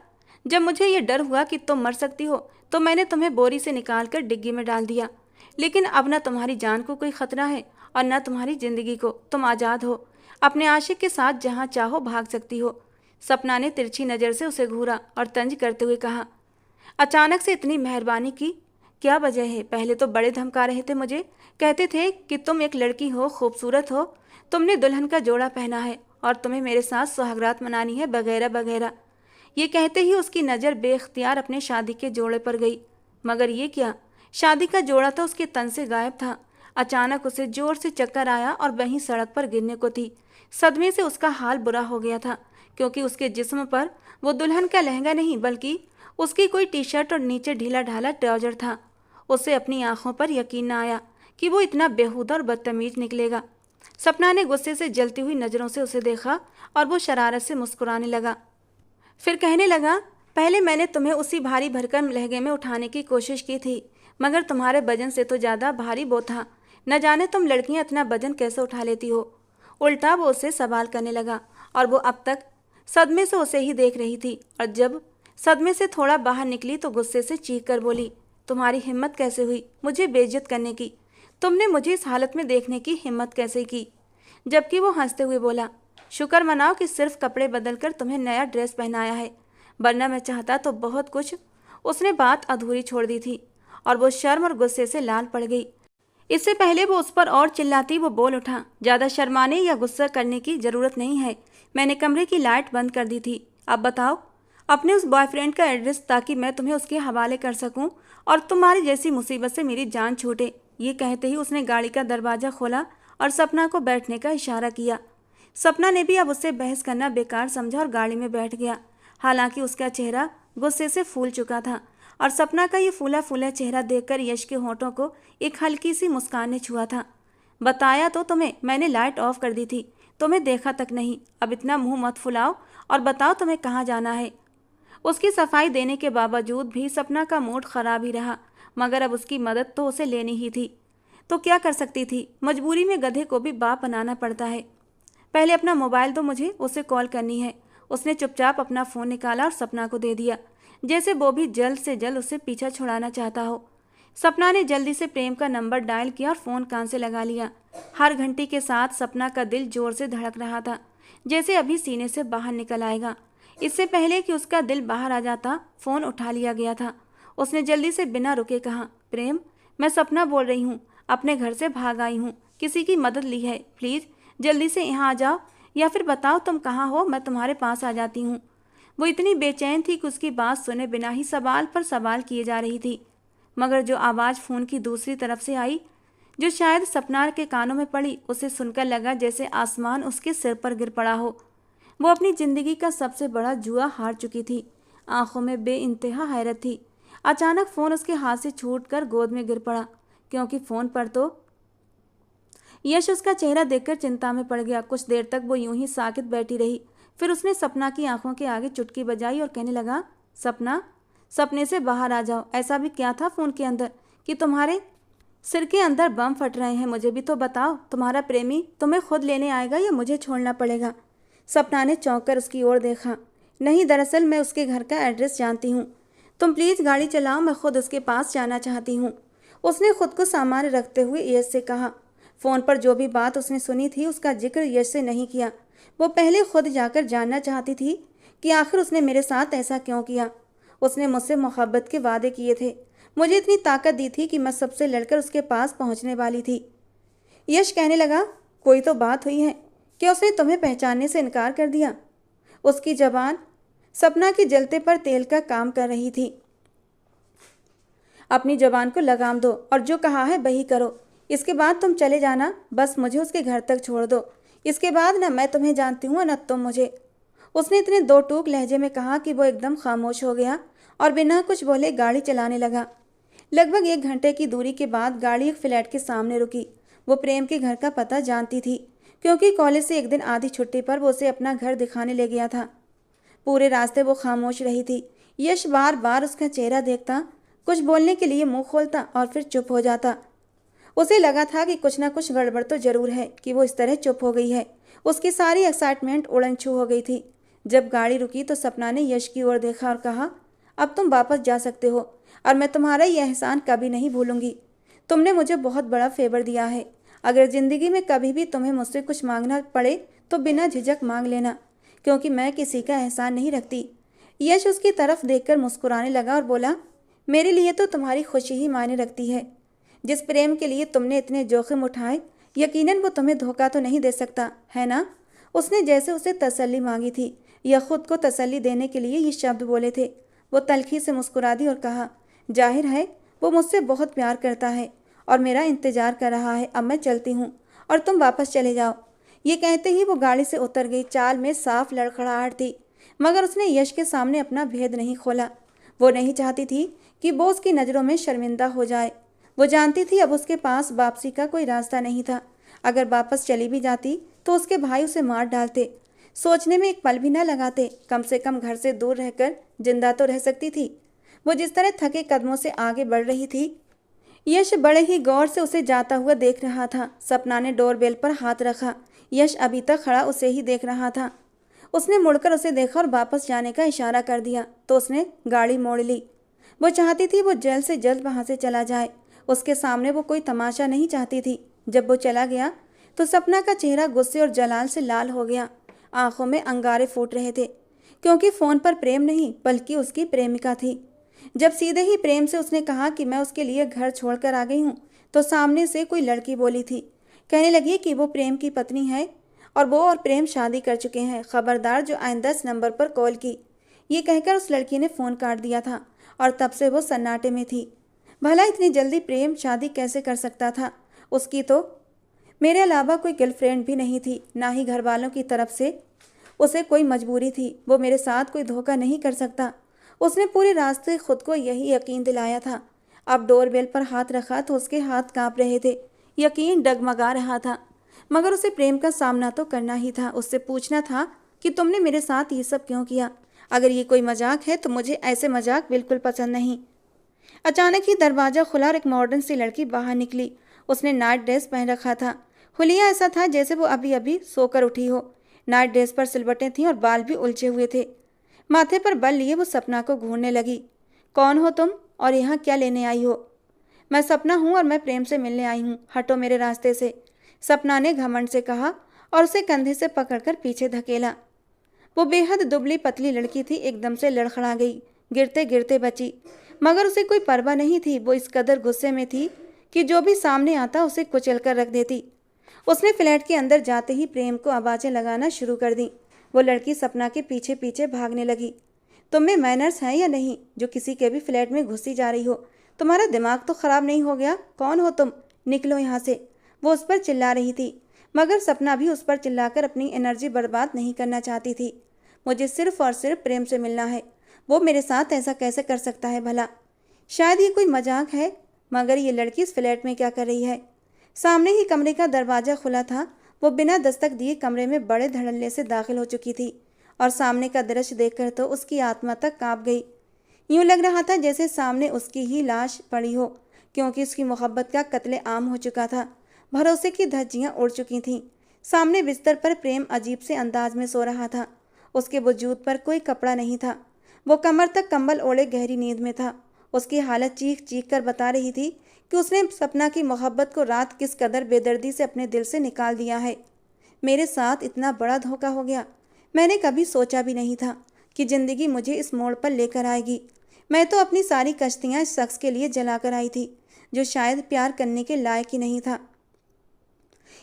जब मुझे ये डर हुआ कि तुम मर सकती हो तो मैंने तुम्हें बोरी से निकालकर डिग्गी में डाल दिया। लेकिन अब न तुम्हारी जान को कोई खतरा है और न तुम्हारी जिंदगी को। तुम आज़ाद हो, अपने आशिक के साथ जहाँ चाहो भाग सकती हो। सपना ने तिरछी नज़र से उसे घूरा और तंज करते हुए कहा, अचानक से इतनी मेहरबानी की क्या वजह है? पहले तो बड़े धमका रहे थे मुझे, कहते थे कि तुम एक लड़की हो, खूबसूरत हो, तुमने दुल्हन का जोड़ा पहना है और तुम्हें मेरे साथ सुहागरात मनानी है, वगैरह वगैरह। ये कहते ही उसकी नज़र बेख्तियार अपने शादी के जोड़े पर गई। मगर ये क्या, शादी का जोड़ा तो उसके तन से गायब था। अचानक उसे जोर से चक्कर आया और वहीं सड़क पर गिरने को थी। सदमे से उसका हाल बुरा हो गया था, क्योंकि उसके जिस्म पर वो दुल्हन का लहंगा नहीं बल्कि उसकी कोई टी शर्ट और नीचे ढीला ढाला ट्राउजर था। उसे अपनी आंखों पर यकीन न आया कि वो इतना बेहुदा और बदतमीज निकलेगा। सपना ने गुस्से से जलती हुई नज़रों से उसे देखा और वो शरारत से मुस्कुराने लगा। फिर कहने लगा, पहले मैंने तुम्हें उसी भारी भरकम लहंगे में उठाने की कोशिश की थी, मगर तुम्हारे वजन से तो ज़्यादा भारी वो था। न जाने तुम लड़कियां इतना वजन कैसे उठा लेती हो। उल्टा वो उसे सवाल करने लगा और वो अब तक सदमे से उसे ही देख रही थी, और जब सदमे से थोड़ा बाहर निकली तो गुस्से से चीख कर बोली, तुम्हारी हिम्मत कैसे हुई मुझे बेइज्जत करने की? तुमने मुझे इस हालत में देखने की हिम्मत कैसे की? जबकि वो हंसते हुए बोला, शुक्र मनाओ कि सिर्फ कपड़े बदलकर तुम्हें नया ड्रेस पहनाया है, वरना मैं चाहता तो बहुत कुछ। उसने बात अधूरी छोड़ दी थी और वो शर्म और गुस्से से लाल पड़ गई। इससे पहले वो उस पर और चिल्लाती वो बोल उठा, ज़्यादा शर्माने या गुस्सा करने की ज़रूरत नहीं है। मैंने कमरे की लाइट बंद कर दी थी। अब बताओ अपने उस बॉयफ्रेंड का एड्रेस, ताकि मैं तुम्हें उसके हवाले कर सकूं और तुम्हारी जैसी मुसीबत से मेरी जान छूटे। ये कहते ही उसने गाड़ी का दरवाज़ा खोला और सपना को बैठने का इशारा किया। सपना ने भी अब उससे बहस करना बेकार समझा और गाड़ी में बैठ गया। हालांकि उसका चेहरा गुस्से से फूल चुका था और सपना का ये फूला फूला चेहरा देखकर यश के होठों को एक हल्की सी मुस्कान ने छुआ था। बताया तो तुम्हें, मैंने लाइट ऑफ कर दी थी, तुम्हें देखा तक नहीं। अब इतना मुंह मत फुलाओ और बताओ तुम्हें कहाँ जाना है। उसकी सफाई देने के बावजूद भी सपना का मूड खराब ही रहा, मगर अब उसकी मदद तो उसे लेनी ही थी। तो क्या कर सकती थी, मजबूरी में गधे को भी बाप बनाना पड़ता है। पहले अपना मोबाइल दो मुझे, उसे कॉल करनी है। उसने चुपचाप अपना फ़ोन निकाला और सपना को दे दिया, जैसे वो भी जल्द से जल्द उससे पीछा छुड़ाना चाहता हो। सपना ने जल्दी से प्रेम का नंबर डायल किया और फ़ोन कान से लगा लिया। हर घंटी के साथ सपना का दिल जोर से धड़क रहा था, जैसे अभी सीने से बाहर निकल आएगा। इससे पहले कि उसका दिल बाहर आ जाता, फ़ोन उठा लिया गया था। उसने जल्दी से बिना रुके कहा, प्रेम, मैं सपना बोल रही हूँ, अपने घर से भाग आई हूँ, किसी की मदद ली है, प्लीज़ जल्दी से यहाँ आ जाओ, या फिर बताओ तुम कहाँ हो, मैं तुम्हारे पास आ जाती हूँ। वो इतनी बेचैन थी कि उसकी बात सुने बिना ही सवाल पर सवाल किए जा रही थी, मगर जो आवाज़ फ़ोन की दूसरी तरफ से आई, जो शायद सपना के कानों में पड़ी, उसे सुनकर लगा जैसे आसमान उसके सिर पर गिर पड़ा हो। वो अपनी ज़िंदगी का सबसे बड़ा जुआ हार चुकी थी। आंखों में बेइंतहा हैरत थी। अचानक फ़ोन उसके हाथ से छूटकर गोद में गिर पड़ा, क्योंकि फ़ोन पर तो यश उसका चेहरा देखकर चिंता में पड़ गया। कुछ देर तक वो यूं ही साकित बैठी रही। फिर उसने सपना की आंखों के आगे चुटकी बजाई और कहने लगा, सपना, सपने से बाहर आ जाओ। ऐसा भी क्या था फ़ोन के अंदर कि तुम्हारे सिर के अंदर बम फट रहे हैं? मुझे भी तो बताओ, तुम्हारा प्रेमी तुम्हें खुद लेने आएगा या मुझे छोड़ना पड़ेगा? सपना ने चौंक कर उसकी ओर देखा। नहीं, दरअसल मैं उसके घर का एड्रेस जानती हूँ। तुम प्लीज़ गाड़ी चलाओ, मैं खुद उसके पास जाना चाहती हूँ। उसने खुद को सामान्य रखते हुए यश से कहा। फ़ोन पर जो भी बात उसने सुनी थी उसका जिक्र यश से नहीं किया। वो पहले खुद जाकर जानना चाहती थी कि आखिर उसने मेरे साथ ऐसा क्यों किया। उसने मुझसे मोहब्बत के वादे किए थे, मुझे इतनी ताकत दी थी कि मैं सबसे लड़कर उसके पास पहुंचने वाली थी। यश कहने लगा, कोई तो बात हुई है, क्या उसने तुम्हें पहचानने से इनकार कर दिया? उसकी जबान सपना के जलते पर तेल का काम कर रही थी। अपनी जबान को लगाम दो और जो कहा है वही करो। इसके बाद तुम चले जाना, बस मुझे उसके घर तक छोड़ दो। इसके बाद न मैं तुम्हें जानती हूँ न तुम मुझे। उसने इतने दो टूक लहजे में कहा कि वो एकदम खामोश हो गया और बिना कुछ बोले गाड़ी चलाने लगा। लगभग 1 घंटे की दूरी के बाद गाड़ी एक फ्लैट के सामने रुकी। वो प्रेम के घर का पता जानती थी, क्योंकि कॉलेज से एक दिन आधी छुट्टी पर वो उसे अपना घर दिखाने ले गया था। पूरे रास्ते वो खामोश रही थी। यश बार बार उसका चेहरा देखता, कुछ बोलने के लिए मुंह खोलता और फिर चुप हो जाता। उसे लगा था कि कुछ ना कुछ गड़बड़ तो जरूर है कि वो इस तरह चुप हो गई है। उसकी सारी एक्साइटमेंट उड़न-छू हो गई थी। जब गाड़ी रुकी तो सपना ने यश की ओर देखा और कहा, अब तुम वापस जा सकते हो और मैं तुम्हारा ये एहसान कभी नहीं भूलूंगी। तुमने मुझे बहुत बड़ा फेवर दिया है। अगर ज़िंदगी में कभी भी तुम्हें मुझसे कुछ मांगना पड़े तो बिना झिझक मांग लेना, क्योंकि मैं किसी का एहसान नहीं रखती। यश उसकी तरफ देखकर मुस्कुराने लगा और बोला, मेरे लिए तो तुम्हारी खुशी ही मायने रखती है। जिस प्रेम के लिए तुमने इतने जोखिम उठाए, यकीनन वो तुम्हें धोखा तो नहीं दे सकता, है ना? उसने जैसे उसे तसल्ली मांगी थी या खुद को तसल्ली देने के लिए ये शब्द बोले थे। वो तल्खी से मुस्कुरा दी और कहा, जाहिर है वो मुझसे बहुत प्यार करता है और मेरा इंतजार कर रहा है। अब मैं चलती हूँ और तुम वापस चले जाओ। ये कहते ही वो गाड़ी से उतर गई। चाल में साफ लड़खड़ाहट थी, मगर उसने यश के सामने अपना भेद नहीं खोला। वो नहीं चाहती थी कि वो उसकी नज़रों में शर्मिंदा हो जाए। वो जानती थी अब उसके पास वापसी का कोई रास्ता नहीं था। अगर वापस चली भी जाती तो उसके भाई उसे मार डालते। सोचने में एक पल भी न लगाते। कम से कम घर से दूर रहकर जिंदा तो रह सकती थी। वो जिस तरह थके कदमों से आगे बढ़ रही थी, यश बड़े ही गौर से उसे जाता हुआ देख रहा था। सपना ने डोरबेल पर हाथ रखा। यश अभी तक खड़ा उसे ही देख रहा था। उसने मुड़कर उसे देखा और वापस जाने का इशारा कर दिया तो उसने गाड़ी मोड़ ली। वो चाहती थी वो जल्द से जल्द वहाँ से चला जाए। उसके सामने वो कोई तमाशा नहीं चाहती थी। जब वो चला गया तो सपना का चेहरा गुस्से और जलाल से लाल हो गया। आंखों में अंगारे फूट रहे थे, क्योंकि फ़ोन पर प्रेम नहीं बल्कि उसकी प्रेमिका थी। जब सीधे ही प्रेम से उसने कहा कि मैं उसके लिए घर छोड़कर आ गई हूँ, तो सामने से कोई लड़की बोली थी। कहने लगी कि वो प्रेम की पत्नी है और वो और प्रेम शादी कर चुके हैं। खबरदार जो आइंदा इस नंबर पर कॉल की। ये कहकर उस लड़की ने फ़ोन काट दिया था और तब से वो सन्नाटे में थी। भला इतनी जल्दी प्रेम शादी कैसे कर सकता था? उसकी तो मेरे अलावा कोई गर्लफ्रेंड भी नहीं थी, ना ही घर वालों की तरफ से उसे कोई मजबूरी थी। वो मेरे साथ कोई धोखा नहीं कर सकता। उसने पूरे रास्ते खुद को यही यकीन दिलाया था। अब डोरबेल पर हाथ रखा तो उसके हाथ कांप रहे थे। यकीन डगमगा रहा था, मगर उसे प्रेम का सामना तो करना ही था। उससे पूछना था कि तुमने मेरे साथ ये सब क्यों किया? अगर ये कोई मजाक है तो मुझे ऐसे मजाक बिल्कुल पसंद नहीं। अचानक ही दरवाज़ा खुला और एक मॉडर्न सी लड़की बाहर निकली। उसने नाइट ड्रेस पहन रखा था। हुलिया ऐसा था जैसे वो अभी अभी सोकर उठी हो। नाइट ड्रेस पर सिलवटें थीं और बाल भी उलझे हुए थे। माथे पर बल लिए वो सपना को घूरने लगी। कौन हो तुम और यहाँ क्या लेने आई हो? मैं सपना हूँ और मैं प्रेम से मिलने आई हूँ, हटो मेरे रास्ते से, सपना ने घमंड से कहा और उसे कंधे से पकड़कर पीछे धकेला। वो बेहद दुबली पतली लड़की थी, एकदम से लड़खड़ा गई, गिरते गिरते बची। मगर उसे कोई परवाह नहीं थी। वो इस कदर गुस्से में थी कि जो भी सामने आता उसे कुचल कर रख देती। उसने फ्लैट के अंदर जाते ही प्रेम को आवाज़ें लगाना शुरू कर दी। वो लड़की सपना के पीछे पीछे भागने लगी। तुम में मैनर्स हैं या नहीं, जो किसी के भी फ्लैट में घुसी जा रही हो? तुम्हारा दिमाग तो ख़राब नहीं हो गया? कौन हो तुम? निकलो यहाँ से। वो उस पर चिल्ला रही थी, मगर सपना भी उस पर चिल्लाकर अपनी एनर्जी बर्बाद नहीं करना चाहती थी। मुझे सिर्फ और सिर्फ प्रेम से मिलना है। वो मेरे साथ ऐसा कैसे कर सकता है भला? शायद ये कोई मजाक है, मगर ये लड़की इस फ्लैट में क्या कर रही है? सामने ही कमरे का दरवाज़ा खुला था। वो बिना दस्तक दिए कमरे में बड़े धड़ल्ले से दाखिल हो चुकी थी और सामने का दृश्य देखकर तो उसकी आत्मा तक कांप गई। यूं लग रहा था जैसे सामने उसकी ही लाश पड़ी हो, क्योंकि उसकी मोहब्बत का कत्ले आम हो चुका था। भरोसे की धज्जियां उड़ चुकी थीं। सामने बिस्तर पर प्रेम अजीब से अंदाज में सो रहा था। उसके वजूद पर कोई कपड़ा नहीं था। वो कमर तक कंबल ओढ़े गहरी नींद में था। उसकी हालत चीख चीख कर बता रही थी कि उसने सपना की मोहब्बत को रात किस कदर बेदर्दी से अपने दिल से निकाल दिया है। मेरे साथ इतना बड़ा धोखा हो गया। मैंने कभी सोचा भी नहीं था कि ज़िंदगी मुझे इस मोड़ पर लेकर आएगी। मैं तो अपनी सारी कश्तियाँ इस शख्स के लिए जलाकर आई थी, जो शायद प्यार करने के लायक ही नहीं था।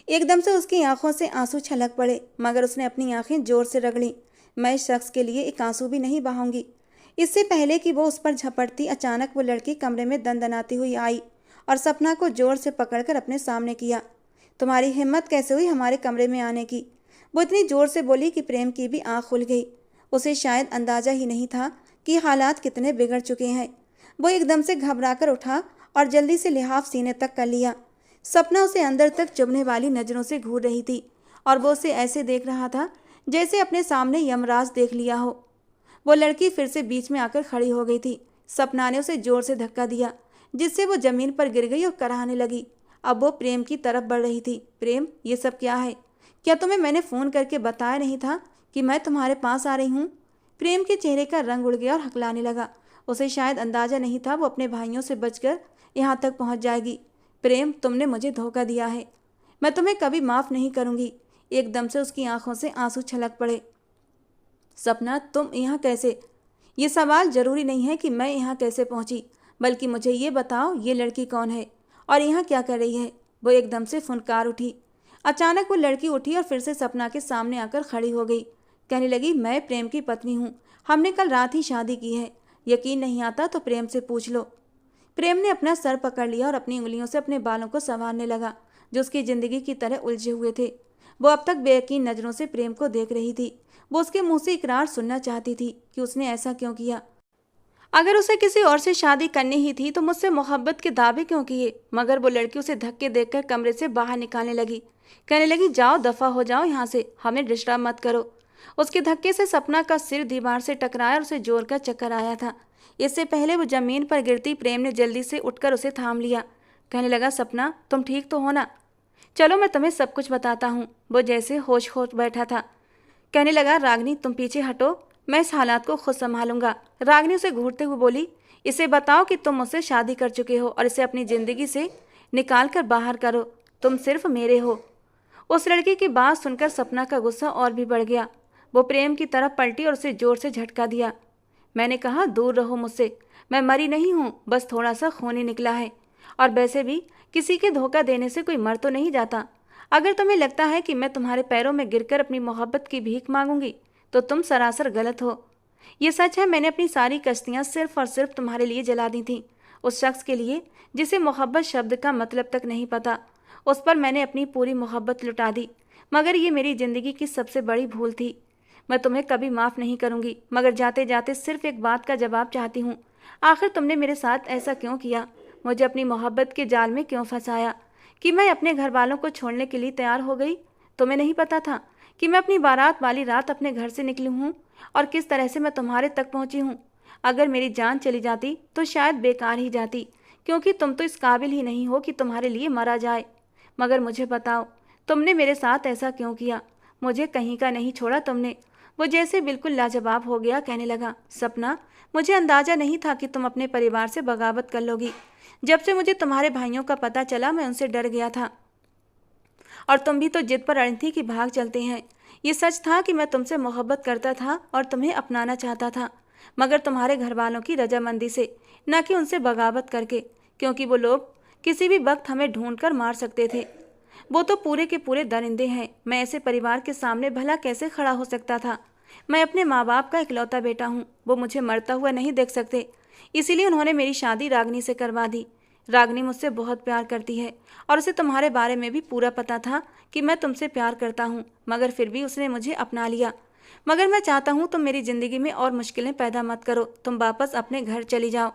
एकदम से उसकी आंखों से आंसू छलक पड़े, मगर उसने अपनी आंखें जोर से रगड़ी। मैं इस शख्स के लिए एक आंसू भी नहीं बहाऊंगी। इससे पहले कि वो उस पर झपटती, अचानक वो लड़की कमरे में दंदनाती हुई आई और सपना को जोर से पकड़कर अपने सामने किया। तुम्हारी हिम्मत कैसे हुई हमारे कमरे में आने की? वो इतनी जोर से बोली कि प्रेम की भी आँख खुल गई। उसे शायद अंदाजा ही नहीं था कि हालात कितने बिगड़ चुके हैं। वो एकदम से घबराकर उठा और जल्दी से लिहाफ सीने तक कर लिया। सपना उसे अंदर तक चुभने वाली नज़रों से घूर रही थी और वो उसे ऐसे देख रहा था जैसे अपने सामने यमराज देख लिया हो। वो लड़की फिर से बीच में आकर खड़ी हो गई थी। सपना ने उसे जोर से धक्का दिया, जिससे वो जमीन पर गिर गई और कराहने लगी। अब वो प्रेम की तरफ बढ़ रही थी। प्रेम, ये सब क्या है? क्या तुम्हें मैंने फ़ोन करके बताया नहीं था कि मैं तुम्हारे पास आ रही हूँ? प्रेम के चेहरे का रंग उड़ गया और हकलाने लगा। उसे शायद अंदाज़ा नहीं था वो अपने भाइयों से बचकर यहाँ तक पहुँच जाएगी। प्रेम, तुमने मुझे धोखा दिया है। मैं तुम्हें कभी माफ़ नहीं करूँगी। एकदम से उसकी आंखों से आंसू छलक पड़े। सपना, तुम यहाँ कैसे? ये सवाल ज़रूरी नहीं है कि मैं यहाँ कैसे पहुँची, बल्कि मुझे ये बताओ, ये लड़की कौन है और यहाँ क्या कर रही है? वो एकदम से फुनकार उठी। अचानक वो लड़की उठी और फिर से सपना के सामने आकर खड़ी हो गई। कहने लगी, मैं प्रेम की पत्नी हूँ। हमने कल रात ही शादी की है। यकीन नहीं आता तो प्रेम से पूछ लो। प्रेम ने अपना सर पकड़ लिया और अपनी उंगलियों से अपने बालों को संवारने लगा, जो उसकी ज़िंदगी की तरह उलझे हुए थे। वो अब तक बेयकीन नज़रों से प्रेम को देख रही थी। वो उसके मुंह से इकरार सुनना चाहती थी कि उसने ऐसा क्यों किया। अगर उसे किसी और से शादी करनी ही थी तो मुझसे मोहब्बत के दावे क्यों किए? मगर वो लड़की उसे धक्के देकर कमरे से बाहर निकालने लगी। कहने लगी, जाओ, दफ़ा हो जाओ यहाँ से, हमें डिस्टर्ब मत करो। उसके धक्के से सपना का सिर दीवार से टकराया और उसे जोर का चक्कर आया था। इससे पहले वो जमीन पर गिरती, प्रेम ने जल्दी से उठकर उसे थाम लिया। कहने लगा, सपना, तुम ठीक तो हो ना? चलो मैं तुम्हें सब कुछ बताता हूँ। वो जैसे होश खो बैठा था। कहने लगा, रागनी, तुम पीछे हटो, मैं इस हालात को खुद संभालूंगा। रागनी उसे घूरते हुए बोली, इसे बताओ कि तुम मुझसे शादी कर चुके हो और इसे अपनी ज़िंदगी से निकाल कर बाहर करो। तुम सिर्फ मेरे हो। उस लड़की की बात सुनकर सपना का गुस्सा और भी बढ़ गया। वो प्रेम की तरफ पलटी और उसे जोर से झटका दिया। मैंने कहा, दूर रहो मुझसे। मैं मरी नहीं हूँ, बस थोड़ा सा खून ही निकला है। और वैसे भी किसी के धोखा देने से कोई मर तो नहीं जाता। अगर तुम्हें लगता है कि मैं तुम्हारे पैरों में गिरकर अपनी मोहब्बत की भीख मांगूंगी तो तुम सरासर गलत हो। ये सच है, मैंने अपनी सारी कश्तियाँ सिर्फ और सिर्फ तुम्हारे लिए जला दी थीं। उस शख्स के लिए जिसे मोहब्बत शब्द का मतलब तक नहीं पता, उस पर मैंने अपनी पूरी मोहब्बत लुटा दी। मगर ये मेरी ज़िंदगी की सबसे बड़ी भूल थी। मैं तुम्हें कभी माफ़ नहीं करूँगी। मगर जाते जाते सिर्फ एक बात का जवाब चाहती हूँ। आखिर तुमने मेरे साथ ऐसा क्यों किया? मुझे अपनी मोहब्बत के जाल में क्यों फंसाया कि मैं अपने घर वालों को छोड़ने के लिए तैयार हो गई? तुम्हें नहीं पता था कि मैं अपनी बारात वाली रात अपने घर से निकली हूँ और किस तरह से मैं तुम्हारे तक पहुँची हूँ। अगर मेरी जान चली जाती तो शायद बेकार ही जाती, क्योंकि तुम तो इस काबिल ही नहीं हो कि तुम्हारे लिए मरा जाए। मगर मुझे बताओ, तुमने मेरे साथ ऐसा क्यों किया? मुझे कहीं का नहीं छोड़ा तुमने। वो जैसे बिल्कुल लाजवाब हो गया, कहने लगा, सपना, मुझे अंदाजा नहीं था कि तुम अपने परिवार से बगावत कर लोगी। जब से मुझे तुम्हारे भाइयों का पता चला मैं उनसे डर गया था, और तुम भी तो जिद पर अड़ी थी कि भाग चलते हैं। ये सच था कि मैं तुमसे मोहब्बत करता था और तुम्हें अपनाना चाहता था, मगर तुम्हारे घर वालों की रजामंदी से, न कि उनसे बगावत करके, क्योंकि वो लोग किसी भी वक्त हमें ढूंढ कर मार सकते थे। वो तो पूरे के पूरे दरिंदे हैं। मैं ऐसे परिवार के सामने भला कैसे खड़ा हो सकता था? मैं अपने माँ बाप का इकलौता बेटा हूँ, वो मुझे मरता हुआ नहीं देख सकते। इसीलिए उन्होंने मेरी शादी रागनी से करवा दी। रागनी मुझसे बहुत प्यार करती है और उसे तुम्हारे बारे में भी पूरा पता था कि मैं तुमसे प्यार करता हूँ, मगर फिर भी उसने मुझे अपना लिया। मगर मैं चाहता हूँ तुम मेरी ज़िंदगी में और मुश्किलें पैदा मत करो, तुम वापस अपने घर चली जाओ।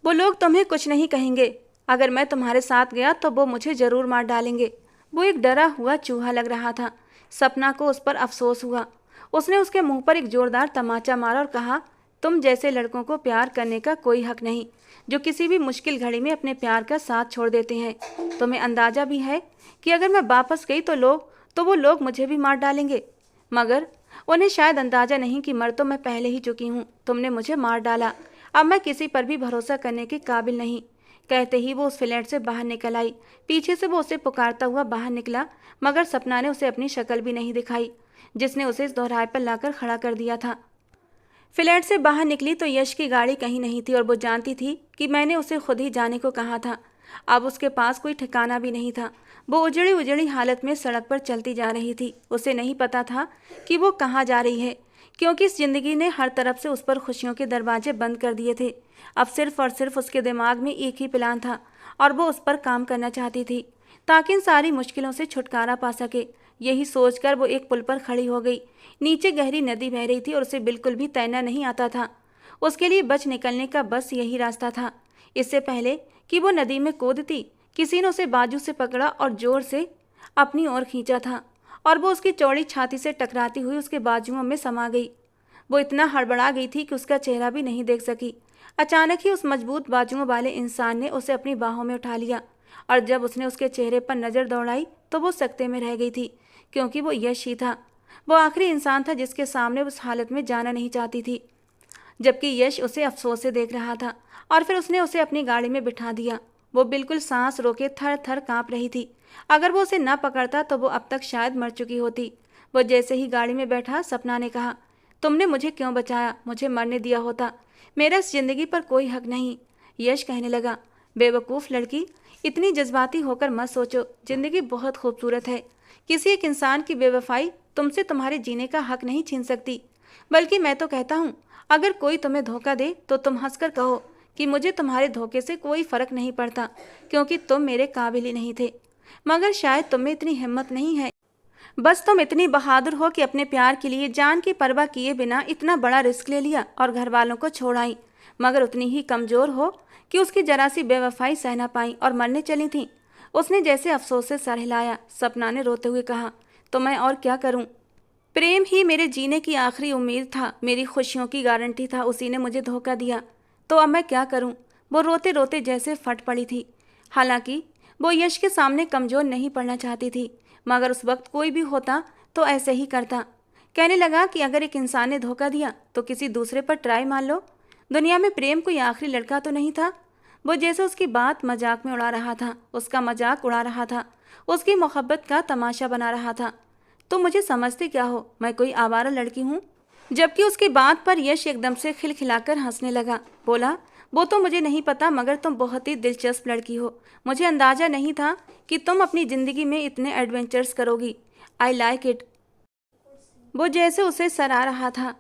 वो लोग तुम्हें कुछ नहीं कहेंगे। अगर मैं तुम्हारे साथ गया तो वो मुझे ज़रूर मार डालेंगे। वो एक डरा हुआ चूहा लग रहा था। सपना को उस पर अफसोस हुआ। उसने उसके मुंह पर एक जोरदार तमाचा मारा और कहा, तुम जैसे लड़कों को प्यार करने का कोई हक नहीं, जो किसी भी मुश्किल घड़ी में अपने प्यार का साथ छोड़ देते हैं। तुम्हें अंदाजा भी है कि अगर मैं वापस गई तो वो लोग मुझे भी मार डालेंगे। मगर उन्हें शायद अंदाजा नहीं कि मर तो मैं पहले ही चुकी हूँ। तुमने मुझे मार डाला। अब मैं किसी पर भी भरोसा करने के काबिल नहीं। कहते ही वो उस फ्लैट से बाहर निकल आई। पीछे से वो उसे पुकारता हुआ बाहर निकला, मगर सपना ने उसे अपनी शक्ल भी नहीं दिखाई, जिसने उसे इस दोहराए पर लाकर खड़ा कर दिया था। फ्लैट से बाहर निकली तो यश की गाड़ी कहीं नहीं थी, और वो जानती थी कि मैंने उसे खुद ही जाने को कहा था। अब उसके पास कोई ठिकाना भी नहीं था। वो उजड़ी उजड़ी हालत में सड़क पर चलती जा रही थी। उसे नहीं पता था कि वो कहाँ जा रही है, क्योंकि इस जिंदगी ने हर तरफ से उस पर खुशियों के दरवाजे बंद कर दिए थे। अब सिर्फ और सिर्फ उसके दिमाग में एक ही प्लान था, और वो उस पर काम करना चाहती थी ताकि इन सारी मुश्किलों से छुटकारा पा सके। यही सोचकर वो एक पुल पर खड़ी हो गई। नीचे गहरी नदी बह रही थी और उसे बिल्कुल भी तैरना नहीं आता था। उसके लिए बच निकलने का बस यही रास्ता था। इससे पहले कि वो नदी में कूदती, किसी ने उसे बाजू से पकड़ा और जोर से अपनी ओर खींचा था, और वो उसकी चौड़ी छाती से टकराती हुई उसके बाजुओं में समा गई। वो इतना हड़बड़ा गई थी कि उसका चेहरा भी नहीं देख सकी। अचानक ही उस मजबूत बाजुओं वाले इंसान ने उसे अपनी बाहों में उठा लिया, और जब उसने उसके चेहरे पर नज़र दौड़ाई तो वो सकते में रह गई थी, क्योंकि वो यश ही था। वो आखिरी इंसान था जिसके सामने उस हालत में जाना नहीं चाहती थी। जबकि यश उसे अफसोस से देख रहा था, और फिर उसने उसे अपनी गाड़ी में बिठा दिया। वो बिल्कुल सांस रोके थर थर काँप रही थी। अगर वो उसे न पकड़ता तो वो अब तक शायद मर चुकी होती। वो जैसे ही गाड़ी में बैठा, सपना ने कहा, तुमने मुझे क्यों बचाया? मुझे मरने दिया होता। मेरा इस जिंदगी पर कोई हक नहीं। यश कहने लगा, बेवकूफ़ लड़की, इतनी जज्बाती होकर मत सोचो। जिंदगी बहुत खूबसूरत है। किसी एक इंसान की बेवफाई तुमसे तुम्हारे जीने का हक नहीं छीन सकती। बल्कि मैं तो कहता हूँ, अगर कोई तुम्हें धोखा दे तो तुम हंसकर कहो कि मुझे तुम्हारे धोखे से कोई फ़र्क नहीं पड़ता, क्योंकि तुम मेरे काबिल ही नहीं थे। मगर शायद तुम्हें इतनी हिम्मत नहीं है। बस तुम इतनी बहादुर हो कि अपने प्यार के लिए जान की परवाह किए बिना इतना बड़ा रिस्क ले लिया और घर वालों को छोड़ आई। मगर उतनी ही कमज़ोर हो कि उसकी जरा सी बेवफाई सह ना पाई और मरने चली थी। उसने जैसे अफसोस से सर हिलाया। सपना ने रोते हुए कहा, तो मैं और क्या करूं? प्रेम ही मेरे जीने की आखिरी उम्मीद था, मेरी खुशियों की गारंटी था। उसी ने मुझे धोखा दिया, तो अब मैं क्या करूं? वो रोते रोते जैसे फट पड़ी थी। हालांकि वो यश के सामने कमज़ोर नहीं पड़ना चाहती थी, मगर उस वक्त कोई भी होता तो ऐसे ही करता। कहने लगा कि अगर एक इंसान ने धोखा दिया तो किसी दूसरे पर ट्राई मान लो। दुनिया में प्रेम कोई आखिरी लड़का तो नहीं था। वो जैसे उसकी बात मजाक में उड़ा रहा था, उसका मजाक उड़ा रहा था, उसकी मोहब्बत का तमाशा बना रहा था। तो मुझे समझते क्या हो? मैं कोई आवारा लड़की हूँ? जबकि उसकी बात पर यश एकदम से खिलखिलाकर हंसने लगा। बोला, वो तो मुझे नहीं पता, मगर तुम बहुत ही दिलचस्प लड़की हो। मुझे अंदाज़ा नहीं था कि तुम अपनी ज़िंदगी में इतने एडवेंचर्स करोगी। I like it. वो जैसे उसे सराह रहा था।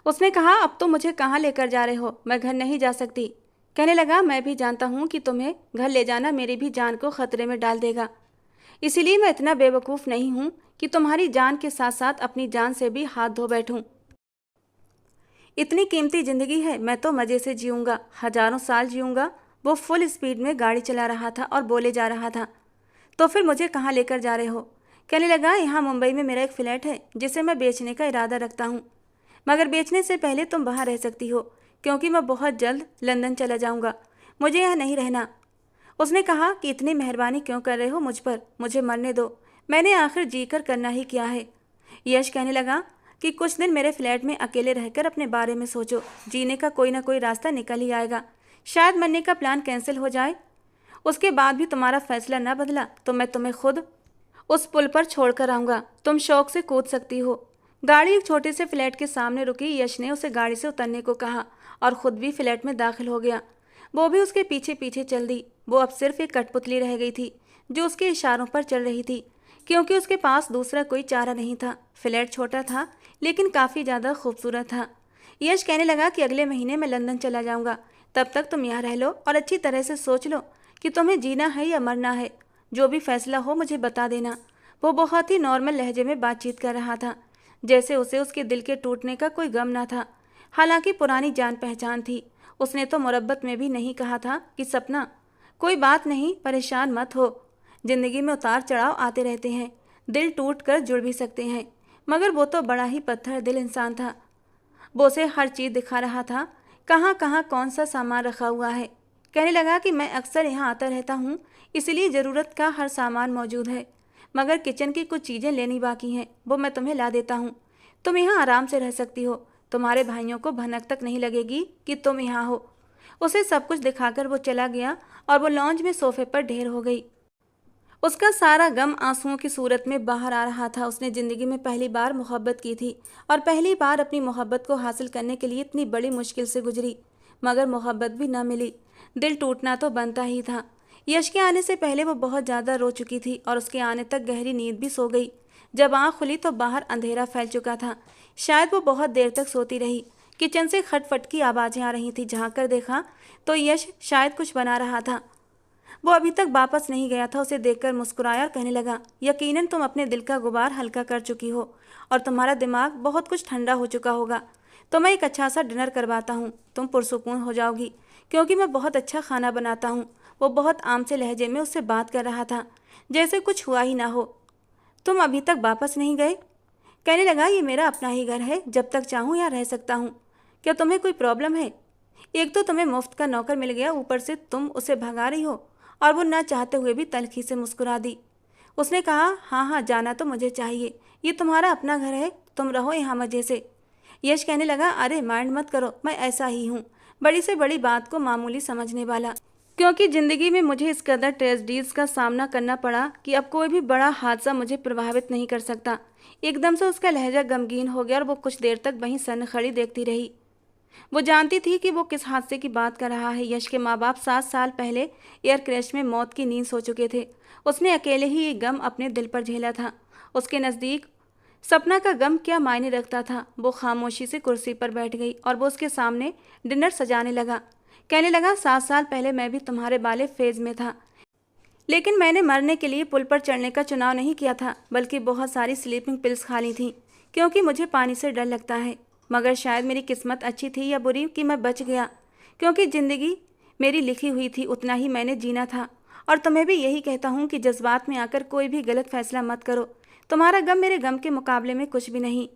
उसने कहा, अब तो मुझे कहाँ लेकर जा रहे हो? मैं घर नहीं जा सकती। कहने लगा, मैं भी जानता हूँ कि तुम्हें घर ले जाना मेरी भी जान को खतरे में डाल देगा। इसीलिए मैं इतना बेवकूफ़ नहीं हूँ कि तुम्हारी जान के साथ साथ अपनी जान से भी हाथ धो बैठूँ। इतनी कीमती ज़िंदगी है, मैं तो मज़े से जीऊँगा, हज़ारों साल जीऊँगा। वो फुल स्पीड में गाड़ी चला रहा था और बोले जा रहा था, तो फिर मुझे कहाँ लेकर जा रहे हो? कहने लगा, यहाँ मुंबई में मेरा एक फ्लैट है जिसे मैं बेचने का इरादा रखता हूँ, मगर बेचने से पहले तुम वहाँ रह सकती हो, क्योंकि मैं बहुत जल्द लंदन चला जाऊँगा, मुझे यहाँ नहीं रहना। उसने कहा कि इतनी मेहरबानी क्यों कर रहे हो मुझ पर, मुझे मरने दो, मैंने आखिर जी कर करना ही क्या है। यश कहने लगा कि कुछ दिन मेरे फ्लैट में अकेले रहकर अपने बारे में सोचो, जीने का कोई ना कोई रास्ता निकल ही आएगा। शायद मरने का प्लान कैंसिल हो जाए, उसके बाद भी तुम्हारा फैसला ना बदला तो मैं तुम्हें खुद उस पुल पर छोड़कर आऊँगा, तुम शौक से कूद सकती हो। गाड़ी एक छोटे से फ्लैट के सामने रुकी। यश ने उसे गाड़ी से उतरने को कहा और खुद भी फ्लैट में दाखिल हो गया। वो भी उसके पीछे पीछे चल दी। वो अब सिर्फ एक कठपुतली रह गई थी जो उसके इशारों पर चल रही थी, क्योंकि उसके पास दूसरा कोई चारा नहीं था। फ्लैट छोटा था लेकिन काफ़ी ज़्यादा खूबसूरत था। यश कहने लगा कि अगले महीने मैं लंदन चला जाऊँगा, तब तक तुम यहाँ रह लो और अच्छी तरह से सोच लो कि तुम्हें जीना है या मरना है। जो भी फैसला हो मुझे बता देना। वो बहुत ही नॉर्मल लहजे में बातचीत कर रहा था, जैसे उसे उसके दिल के टूटने का कोई गम ना था। हालांकि पुरानी जान पहचान थी। उसने तो मुरब्बत में भी नहीं कहा था कि सपना, कोई बात नहीं, परेशान मत हो, जिंदगी में उतार चढ़ाव आते रहते हैं, दिल टूट कर जुड़ भी सकते हैं। मगर वो तो बड़ा ही पत्थर दिल इंसान था। वो उसे हर चीज़ दिखा रहा था, कहाँ कहाँ कौन सा सामान रखा हुआ है। कहने लगा कि मैं अक्सर यहाँ आता रहता हूँ, इसलिए ज़रूरत का हर सामान मौजूद है, मगर किचन की कुछ चीज़ें लेनी बाकी हैं, वो मैं तुम्हें ला देता हूँ। तुम यहाँ आराम से रह सकती हो, तुम्हारे भाइयों को भनक तक नहीं लगेगी कि तुम यहाँ हो। उसे सब कुछ दिखाकर वो चला गया और वो लॉन्ज में सोफे पर ढेर हो गई। उसका सारा गम आंसुओं की सूरत में बाहर आ रहा था। उसने ज़िंदगी में पहली बार मोहब्बत की थी और पहली बार अपनी मोहब्बत को हासिल करने के लिए इतनी बड़ी मुश्किल से गुजरी, मगर मोहब्बत भी न मिली। दिल टूटना तो बनता ही था। यश के आने से पहले वो बहुत ज़्यादा रो चुकी थी और उसके आने तक गहरी नींद भी सो गई। जब आँख खुली तो बाहर अंधेरा फैल चुका था। शायद वो बहुत देर तक सोती रही। किचन से खटपट की आवाज़ें आ रही थी। झाँक कर देखा तो यश शायद कुछ बना रहा था। वो अभी तक वापस नहीं गया था। उसे देखकर मुस्कुराया और कहने लगा, यकीनन तुम अपने दिल का गुबार हल्का कर चुकी हो और तुम्हारा दिमाग बहुत कुछ ठंडा हो चुका होगा। तो मैं एक अच्छा सा डिनर करवाता हूँ, तुम पुरसुकून हो जाओगी, क्योंकि मैं बहुत अच्छा खाना बनाता हूँ। वो बहुत आम से लहजे में उससे बात कर रहा था, जैसे कुछ हुआ ही ना हो। तुम अभी तक वापस नहीं गए? कहने लगा, ये मेरा अपना ही घर है, जब तक चाहूँ यहाँ रह सकता हूँ। क्या तुम्हें कोई प्रॉब्लम है? एक तो तुम्हें मुफ्त का नौकर मिल गया, ऊपर से तुम उसे भगा रही हो। और वो न चाहते हुए भी तल्खी से मुस्कुरा दी। उसने कहा, हाँ हाँ, जाना तो मुझे चाहिए, ये तुम्हारा अपना घर है, तुम रहो यहाँ मज़े से। यश कहने लगा, अरे माइंड मत करो, मैं ऐसा ही हूँ, बड़ी से बड़ी बात को मामूली समझने वाला। क्योंकि ज़िंदगी में मुझे इस कदर ट्रेजेडीज़ का सामना करना पड़ा कि अब कोई भी बड़ा हादसा मुझे प्रभावित नहीं कर सकता। एकदम से उसका लहजा गमगीन हो गया और वो कुछ देर तक वहीं सन्न खड़ी देखती रही। वो जानती थी कि वो किस हादसे की बात कर रहा है। यश के माँ बाप 7 साल पहले एयर क्रैश में मौत की नींद सो चुके थे। उसने अकेले ही ये गम अपने दिल पर झेला था। उसके नज़दीक सपना का गम क्या मायने रखता था। वो खामोशी से कुर्सी पर बैठ गई और वो उसके सामने डिनर सजाने लगा। कहने लगा, 7 साल पहले मैं भी तुम्हारे वाले फेज़ में था, लेकिन मैंने मरने के लिए पुल पर चढ़ने का चुनाव नहीं किया था, बल्कि बहुत सारी स्लीपिंग पिल्स खा ली थी, क्योंकि मुझे पानी से डर लगता है। मगर शायद मेरी किस्मत अच्छी थी या बुरी कि मैं बच गया, क्योंकि ज़िंदगी मेरी लिखी हुई थी, उतना ही मैंने जीना था। और तुम्हें भी यही कहता हूँ कि जज्बात में आकर कोई भी गलत फैसला मत करो। तुम्हारा गम मेरे गम के मुकाबले में कुछ भी नहीं।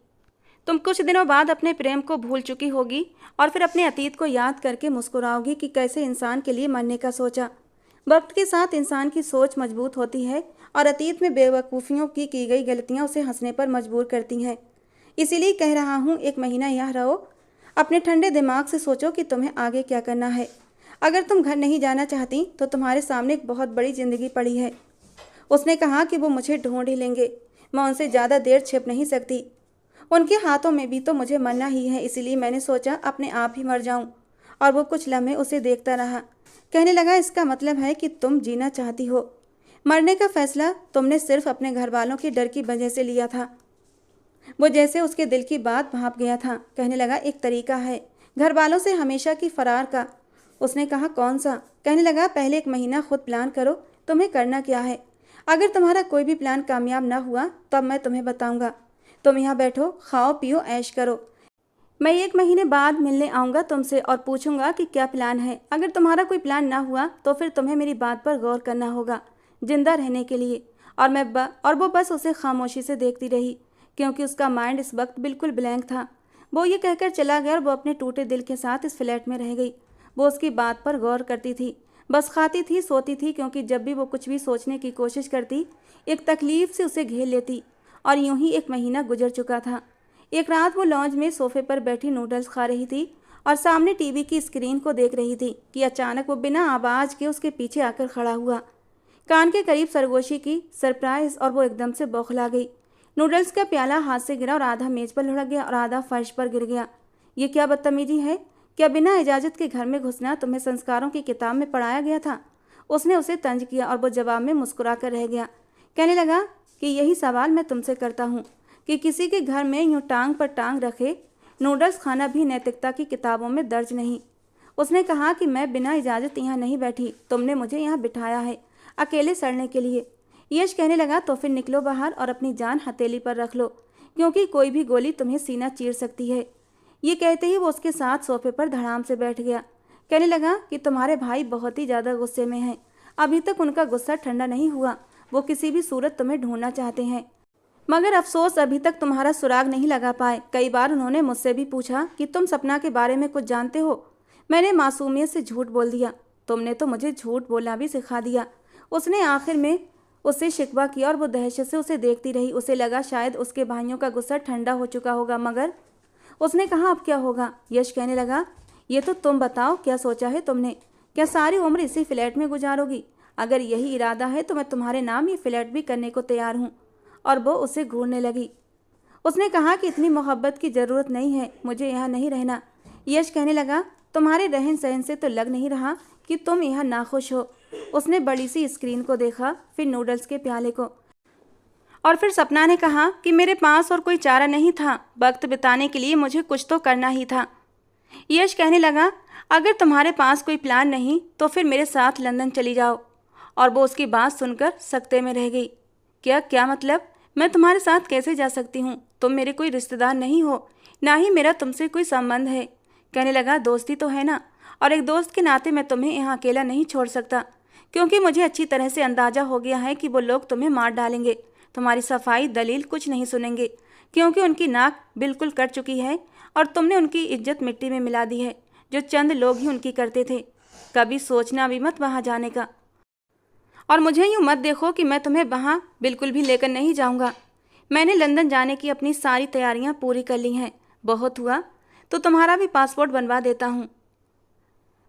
तुम कुछ दिनों बाद अपने प्रेम को भूल चुकी होगी और फिर अपने अतीत को याद करके मुस्कुराओगी कि कैसे इंसान के लिए मरने का सोचा। वक्त के साथ इंसान की सोच मजबूत होती है और अतीत में बेवकूफ़ियों की गई गलतियाँ उसे हंसने पर मजबूर करती हैं। इसीलिए कह रहा हूँ, 1 महीना यहाँ रहो, अपने ठंडे दिमाग से सोचो कि तुम्हें आगे क्या करना है। अगर तुम घर नहीं जाना चाहती तो तुम्हारे सामने एक बहुत बड़ी ज़िंदगी पड़ी है। उसने कहा कि वो मुझे ढूंढ ही लेंगे, मैं उनसे ज़्यादा देर छिप नहीं सकती। उनके हाथों में भी तो मुझे मरना ही है, इसीलिए मैंने सोचा अपने आप ही मर जाऊं। और वो कुछ लम्हे उसे देखता रहा। कहने लगा, इसका मतलब है कि तुम जीना चाहती हो। मरने का फैसला तुमने सिर्फ अपने घर वालों के डर की वजह से लिया था। वो जैसे उसके दिल की बात भाप गया था। कहने लगा, एक तरीका है घर वालों से हमेशा की फरार का। उसने कहा, कौन सा? कहने लगा, पहले 1 महीना खुद प्लान करो, तुम्हें करना क्या है। अगर तुम्हारा कोई भी प्लान कामयाब ना हुआ तब मैं तुम्हें बताऊंगा। तुम यहाँ बैठो, खाओ पियो, ऐश करो। मैं 1 महीने बाद मिलने आऊँगा तुमसे और पूछूंगा कि क्या प्लान है। अगर तुम्हारा कोई प्लान ना हुआ तो फिर तुम्हें मेरी बात पर गौर करना होगा जिंदा रहने के लिए। और वो बस उसे खामोशी से देखती रही, क्योंकि उसका माइंड इस वक्त बिल्कुल ब्लैंक था। वो ये कहकर चला गया और वो अपने टूटे दिल के साथ इस फ्लैट में रह गई। वो उसकी बात पर गौर करती थी, बस खाती थी, सोती थी, क्योंकि जब भी वो कुछ भी सोचने की कोशिश करती एक तकलीफ से उसे घेर लेती। और यूं ही एक महीना गुजर चुका था। एक रात वो लॉन्ज में सोफे पर बैठी नूडल्स खा रही थी और सामने टीवी की स्क्रीन को देख रही थी कि अचानक वो बिना आवाज़ के उसके पीछे आकर खड़ा हुआ, कान के करीब सरगोशी की। सरप्राइज, और वो एकदम से बौखला गई। नूडल्स का प्याला हाथ से गिरा और आधा मेज पर लुढ़क गया और आधा फर्श पर गिर गया। ये क्या बदतमीजी है? क्या बिना इजाज़त के घर में घुसना तुम्हें संस्कारों की किताब में पढ़ाया गया था? उसने उसे तंज किया और वो जवाब में मुस्कुरा कर रह गया। कहने लगा कि यही सवाल मैं तुमसे करता हूँ कि किसी के घर में यूँ टांग पर टांग रखे नूडल्स खाना भी नैतिकता की किताबों में दर्ज नहीं। उसने कहा कि मैं बिना इजाज़त यहाँ नहीं बैठी, तुमने मुझे यहाँ बिठाया है अकेले सड़ने के लिए। यश कहने लगा तो फिर निकलो बाहर और अपनी जान हथेली पर रख लो, क्योंकि कोई भी गोली तुम्हें सीना चीर सकती है। ये कहते ही वो उसके साथ सोफे पर धड़ाम से बैठ गया। कहने लगा कि तुम्हारे भाई बहुत ही ज़्यादा गुस्से में हैं। अभी तक उनका गुस्सा ठंडा नहीं हुआ। वो किसी भी सूरत तुम्हें ढूंढना चाहते हैं, मगर अफसोस अभी तक तुम्हारा सुराग नहीं लगा पाए। कई बार उन्होंने मुझसे भी पूछा कि तुम सपना के बारे में कुछ जानते हो। मैंने मासूमियत से झूठ बोल दिया। तुमने तो मुझे झूठ बोलना भी सिखा दिया। उसने आखिर में उससे शिकवा किया और वो दहशत से उसे देखती रही। उसे लगा शायद उसके भाइयों का गुस्सा ठंडा हो चुका होगा, मगर उसने कहा अब क्या होगा? यश कहने लगा ये तो तुम बताओ, क्या सोचा है तुमने? क्या सारी उम्र इसी फ्लैट में गुजारोगी? अगर यही इरादा है तो मैं तुम्हारे नाम ये फ्लैट भी करने को तैयार हूँ। और वो उसे घूरने लगी। उसने कहा कि इतनी मोहब्बत की ज़रूरत नहीं है, मुझे यहाँ नहीं रहना। यश कहने लगा तुम्हारे रहन सहन से तो लग नहीं रहा कि तुम यहाँ नाखुश हो। उसने बड़ी सी स्क्रीन को देखा, फिर नूडल्स के प्याले को, और फिर सपना ने कहा कि मेरे पास और कोई चारा नहीं था, वक्त बिताने के लिए मुझे कुछ तो करना ही था। यश कहने लगा अगर तुम्हारे पास कोई प्लान नहीं तो फिर मेरे साथ लंदन चली जाओ। और वो उसकी बात सुनकर सकते में रह गई। क्या मतलब? मैं तुम्हारे साथ कैसे जा सकती हूँ? तुम मेरे कोई रिश्तेदार नहीं हो, ना ही मेरा तुमसे कोई संबंध है। कहने लगा दोस्ती तो है ना, और एक दोस्त के नाते मैं तुम्हें यहाँ अकेला नहीं छोड़ सकता, क्योंकि मुझे अच्छी तरह से अंदाज़ा हो गया है कि वो लोग तुम्हें मार डालेंगे। तुम्हारी सफाई दलील कुछ नहीं सुनेंगे, क्योंकि उनकी नाक बिल्कुल कट चुकी है और तुमने उनकी इज्जत मिट्टी में मिला दी है, जो चंद लोग ही उनकी करते थे। कभी सोचना भी मत वहाँ जाने का। और मुझे यूँ मत देखो कि मैं तुम्हें वहाँ बिल्कुल भी लेकर नहीं जाऊँगा। मैंने लंदन जाने की अपनी सारी तैयारियाँ पूरी कर ली हैं। बहुत हुआ तो तुम्हारा भी पासपोर्ट बनवा देता हूँ।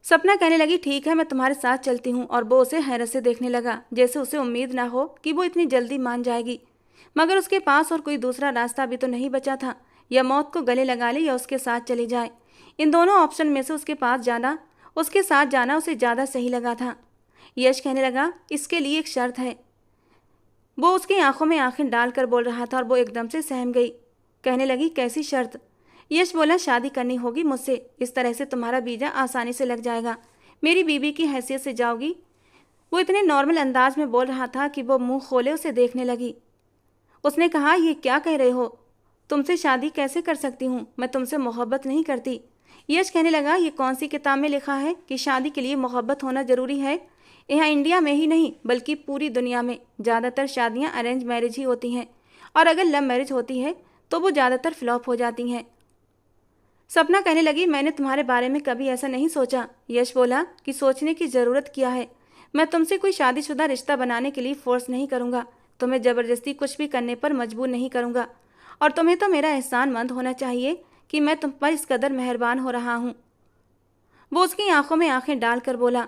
सपना कहने लगी ठीक है, मैं तुम्हारे साथ चलती हूँ। और वो उसे हैरत से देखने लगा, जैसे उसे उम्मीद ना हो कि वो इतनी जल्दी मान जाएगी। मगर उसके पास और कोई दूसरा रास्ता भी तो नहीं बचा था, या मौत को गले लगा ले या उसके साथ चली जाए। इन दोनों ऑप्शन में से उसके साथ जाना उसे ज़्यादा सही लगा था। यश कहने लगा इसके लिए एक शर्त है। वो उसकी आंखों में आंखें डालकर बोल रहा था और वो एकदम से सहम गई। कहने लगी कैसी शर्त? यश बोला शादी करनी होगी मुझसे, इस तरह से तुम्हारा वीज़ा आसानी से लग जाएगा, मेरी बीवी की हैसियत से जाओगी। वो इतने नॉर्मल अंदाज में बोल रहा था कि वो मुंह खोले उसे देखने लगी। उसने कहा ये क्या कह रहे हो? तुमसे शादी कैसे कर सकती हूँ? मैं तुमसे मोहब्बत नहीं करती। यश कहने लगा ये कौन सी किताब में लिखा है कि शादी के लिए मोहब्बत होना ज़रूरी है? यहाँ इंडिया में ही नहीं बल्कि पूरी दुनिया में ज़्यादातर शादियाँ अरेंज मैरिज ही होती हैं, और अगर लव मैरिज होती है तो वो ज़्यादातर फ्लॉप हो जाती हैं। सपना कहने लगी मैंने तुम्हारे बारे में कभी ऐसा नहीं सोचा। यश बोला कि सोचने की ज़रूरत क्या है? मैं तुमसे कोई शादीशुदा रिश्ता बनाने के लिए फोर्स नहीं करूँगा, तुम्हें ज़बरदस्ती कुछ भी करने पर मजबूर नहीं करूँगा, और तुम्हें तो मेरा एहसानमंद होना चाहिए कि मैं तुम पर इस कदर मेहरबान हो रहा हूँ। वो उसकी आंखों में आंखें डालकर बोला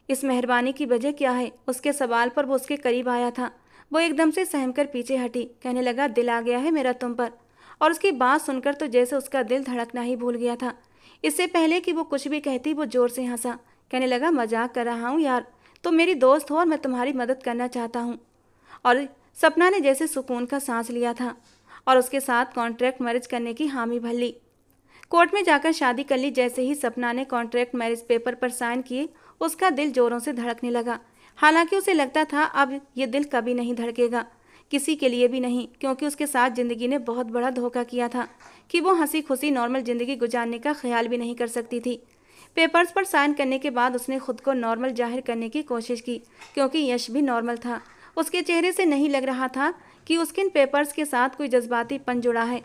इस मेहरबानी की वजह क्या है? उसके सवाल पर वो उसके करीब आया था। वो एकदम से सहमकर पीछे हटी। कहने लगा दिल आ गया है मेरा तुम पर। और उसकी बात सुनकर तो जैसे उसका दिल धड़कना ही भूल गया था। इससे पहले कि वो कुछ भी कहती वो जोर से हंसा। कहने लगा मजाक कर रहा हूँ यार, तुम मेरी दोस्त हो और मैं तुम्हारी मदद करना चाहता हूँ। और सपना ने जैसे सुकून का सांस लिया था और उसके साथ कॉन्ट्रैक्ट मैरिज करने की हामी भर ली। कोर्ट में जाकर शादी कर ली। जैसे ही सपना ने कॉन्ट्रैक्ट मैरिज पेपर पर साइन किए उसका दिल जोरों से धड़कने लगा। हालांकि उसे लगता था अब ये दिल कभी नहीं धड़केगा, किसी के लिए भी नहीं, क्योंकि उसके साथ ज़िंदगी ने बहुत बड़ा धोखा किया था कि वो हंसी खुशी नॉर्मल ज़िंदगी गुजारने का ख्याल भी नहीं कर सकती थी। पेपर्स पर साइन करने के बाद उसने खुद को नॉर्मल जाहिर करने की कोशिश की, क्योंकि यश भी नॉर्मल था। उसके चेहरे से नहीं लग रहा था कि उसके इन पेपर्स के साथ कोई जज्बातीपन जुड़ा है।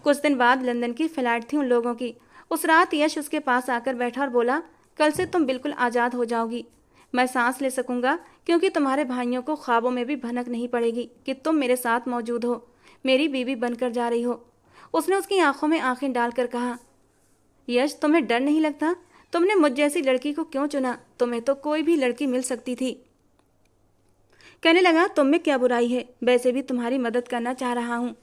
कुछ दिन बाद लंदन की फ्लाइट थी उन लोगों की। उस रात यश उसके पास आकर बैठा और बोला, कल से तुम बिल्कुल आज़ाद हो जाओगी। मैं सांस ले सकूंगा क्योंकि तुम्हारे भाइयों को ख्वाबों में भी भनक नहीं पड़ेगी कि तुम मेरे साथ मौजूद हो, मेरी बीवी बनकर जा रही हो। उसने उसकी आंखों में आंखें डालकर कहा, यश तुम्हें डर नहीं लगता? तुमने मुझ जैसी लड़की को क्यों चुना? तुम्हें तो कोई भी लड़की मिल सकती थी। कहने लगा, तुम में क्या बुराई है? वैसे भी तुम्हारी मदद करना चाह रहा हूँ।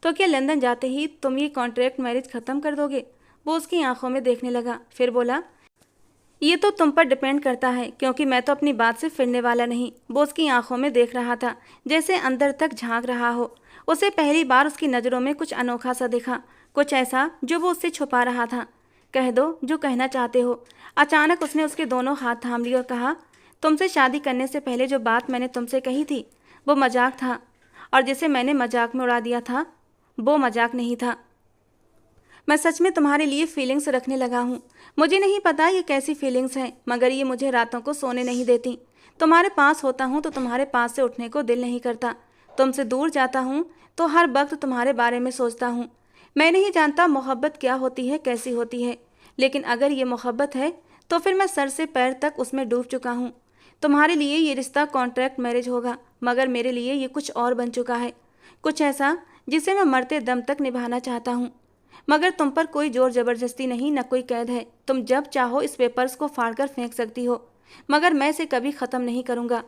तो क्या लंदन जाते ही तुम ये कॉन्ट्रैक्ट मैरिज ख़त्म कर दोगे? वो उसकी आंखों में देखने लगा, फिर बोला, ये तो तुम पर डिपेंड करता है क्योंकि मैं तो अपनी बात से फिरने वाला नहीं। वो उसकी आंखों में देख रहा था जैसे अंदर तक झांक रहा हो। उसे पहली बार उसकी नज़रों में कुछ अनोखा सा दिखा, कुछ ऐसा जो वो उससे छुपा रहा था। कह दो जो कहना चाहते हो। अचानक उसने उसके दोनों हाथ थाम लिए और कहा, तुमसे शादी करने से पहले जो बात मैंने तुमसे कही थी वो मजाक था, और जिसे मैंने मजाक में उड़ा दिया था वो मजाक नहीं था। मैं सच में तुम्हारे लिए फीलिंग्स रखने लगा हूँ। मुझे नहीं पता ये कैसी फीलिंग्स हैं, मगर ये मुझे रातों को सोने नहीं देती। तुम्हारे पास होता हूँ तो तुम्हारे पास से उठने को दिल नहीं करता। तुमसे दूर जाता हूँ तो हर वक्त तुम्हारे बारे में सोचता हूँ। मैं नहीं जानता मोहब्बत क्या होती है, कैसी होती है, लेकिन अगर ये मोहब्बत है तो फिर मैं सर से पैर तक उसमें डूब चुका हूँ। तुम्हारे लिए ये रिश्ता कॉन्ट्रैक्ट मैरिज होगा, मगर मेरे लिए ये कुछ और बन चुका है, कुछ ऐसा जिसे मैं मरते दम तक निभाना चाहता हूँ। मगर तुम पर कोई जोर जबरदस्ती नहीं, न कोई कैद है। तुम जब चाहो इस पेपर्स को फाड़कर फेंक सकती हो, मगर मैं इसे कभी ख़त्म नहीं करूँगा।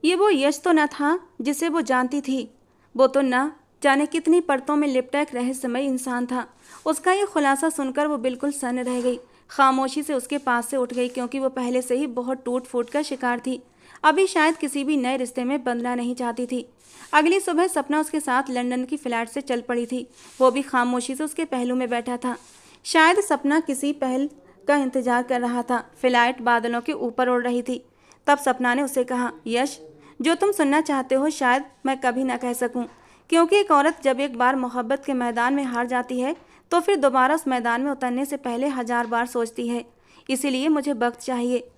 ये वो यश तो न था जिसे वो जानती थी। वो तो न जाने कितनी परतों में लिपटा एक रहस्यमय इंसान था। उसका ये खुलासा सुनकर वो बिल्कुल सन्न रह गई, खामोशी से उसके पास से उठ गई, क्योंकि वो पहले से ही बहुत टूट फूट का शिकार थी। अभी शायद किसी भी नए रिश्ते में बंधना नहीं चाहती थी। अगली सुबह सपना उसके साथ लंदन की फ्लाइट से चल पड़ी थी। वो भी खामोशी से उसके पहलू में बैठा था। शायद सपना किसी पहल का इंतजार कर रहा था। फ्लाइट बादलों के ऊपर उड़ रही थी। तब सपना ने उसे कहा, यश, जो तुम सुनना चाहते हो शायद मैं कभी ना कह सकूं, क्योंकि एक औरत जब एक बार मोहब्बत के मैदान में हार जाती है तो फिर दोबारा उस मैदान में उतरने से पहले 1000 बार सोचती है। इसीलिए मुझे वक्त चाहिए।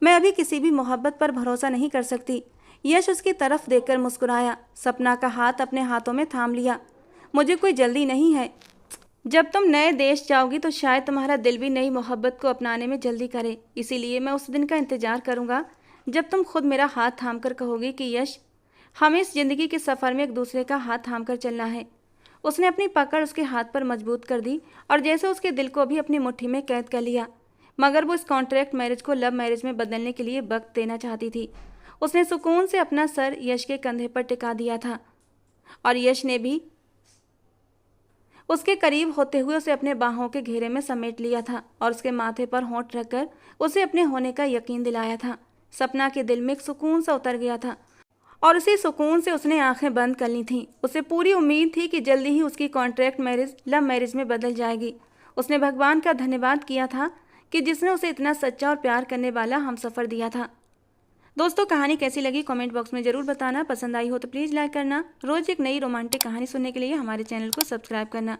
मैं अभी किसी भी मोहब्बत पर भरोसा नहीं कर सकती। यश उसकी तरफ देखकर मुस्कुराया। सपना का हाथ अपने हाथों में थाम लिया। मुझे कोई जल्दी नहीं है। जब तुम नए देश जाओगी तो शायद तुम्हारा दिल भी नई मोहब्बत को अपनाने में जल्दी करे। इसीलिए मैं उस दिन का इंतजार करूंगा जब तुम खुद मेरा हाथ थाम कर कहोगी कि यश, हमें इस जिंदगी के सफ़र में एक दूसरे का हाथ थाम कर चलना है। उसने अपनी पकड़ उसके हाथ पर मजबूत कर दी और जैसे उसके दिल को भी अपनी मुट्ठी में कैद कर लिया। मगर वो इस कॉन्ट्रैक्ट मैरिज को लव मैरिज में बदलने के लिए वक्त देना चाहती थी। उसने सुकून से अपना सर यश के कंधे पर टिका दिया था और यश ने भी उसके करीब होते हुए उसे अपने बाहों के घेरे में समेट लिया था और उसके माथे पर होंठ रखकर उसे अपने होने का यकीन दिलाया था। सपना के दिल में एक सुकून सा उतर गया था और उसी सुकून से उसने आंखें बंद कर ली थीं। उसे पूरी उम्मीद थी कि जल्दी ही उसकी कॉन्ट्रैक्ट मैरिज लव मैरिज में बदल जाएगी। उसने भगवान का धन्यवाद किया था कि जिसने उसे इतना सच्चा और प्यार करने वाला हमसफ़र दिया था। दोस्तों, कहानी कैसी लगी कमेंट बॉक्स में ज़रूर बताना। पसंद आई हो तो प्लीज़ लाइक करना। रोज़ एक नई रोमांटिक कहानी सुनने के लिए हमारे चैनल को सब्सक्राइब करना।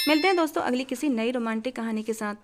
मिलते हैं दोस्तों अगली किसी नई रोमांटिक कहानी के साथ।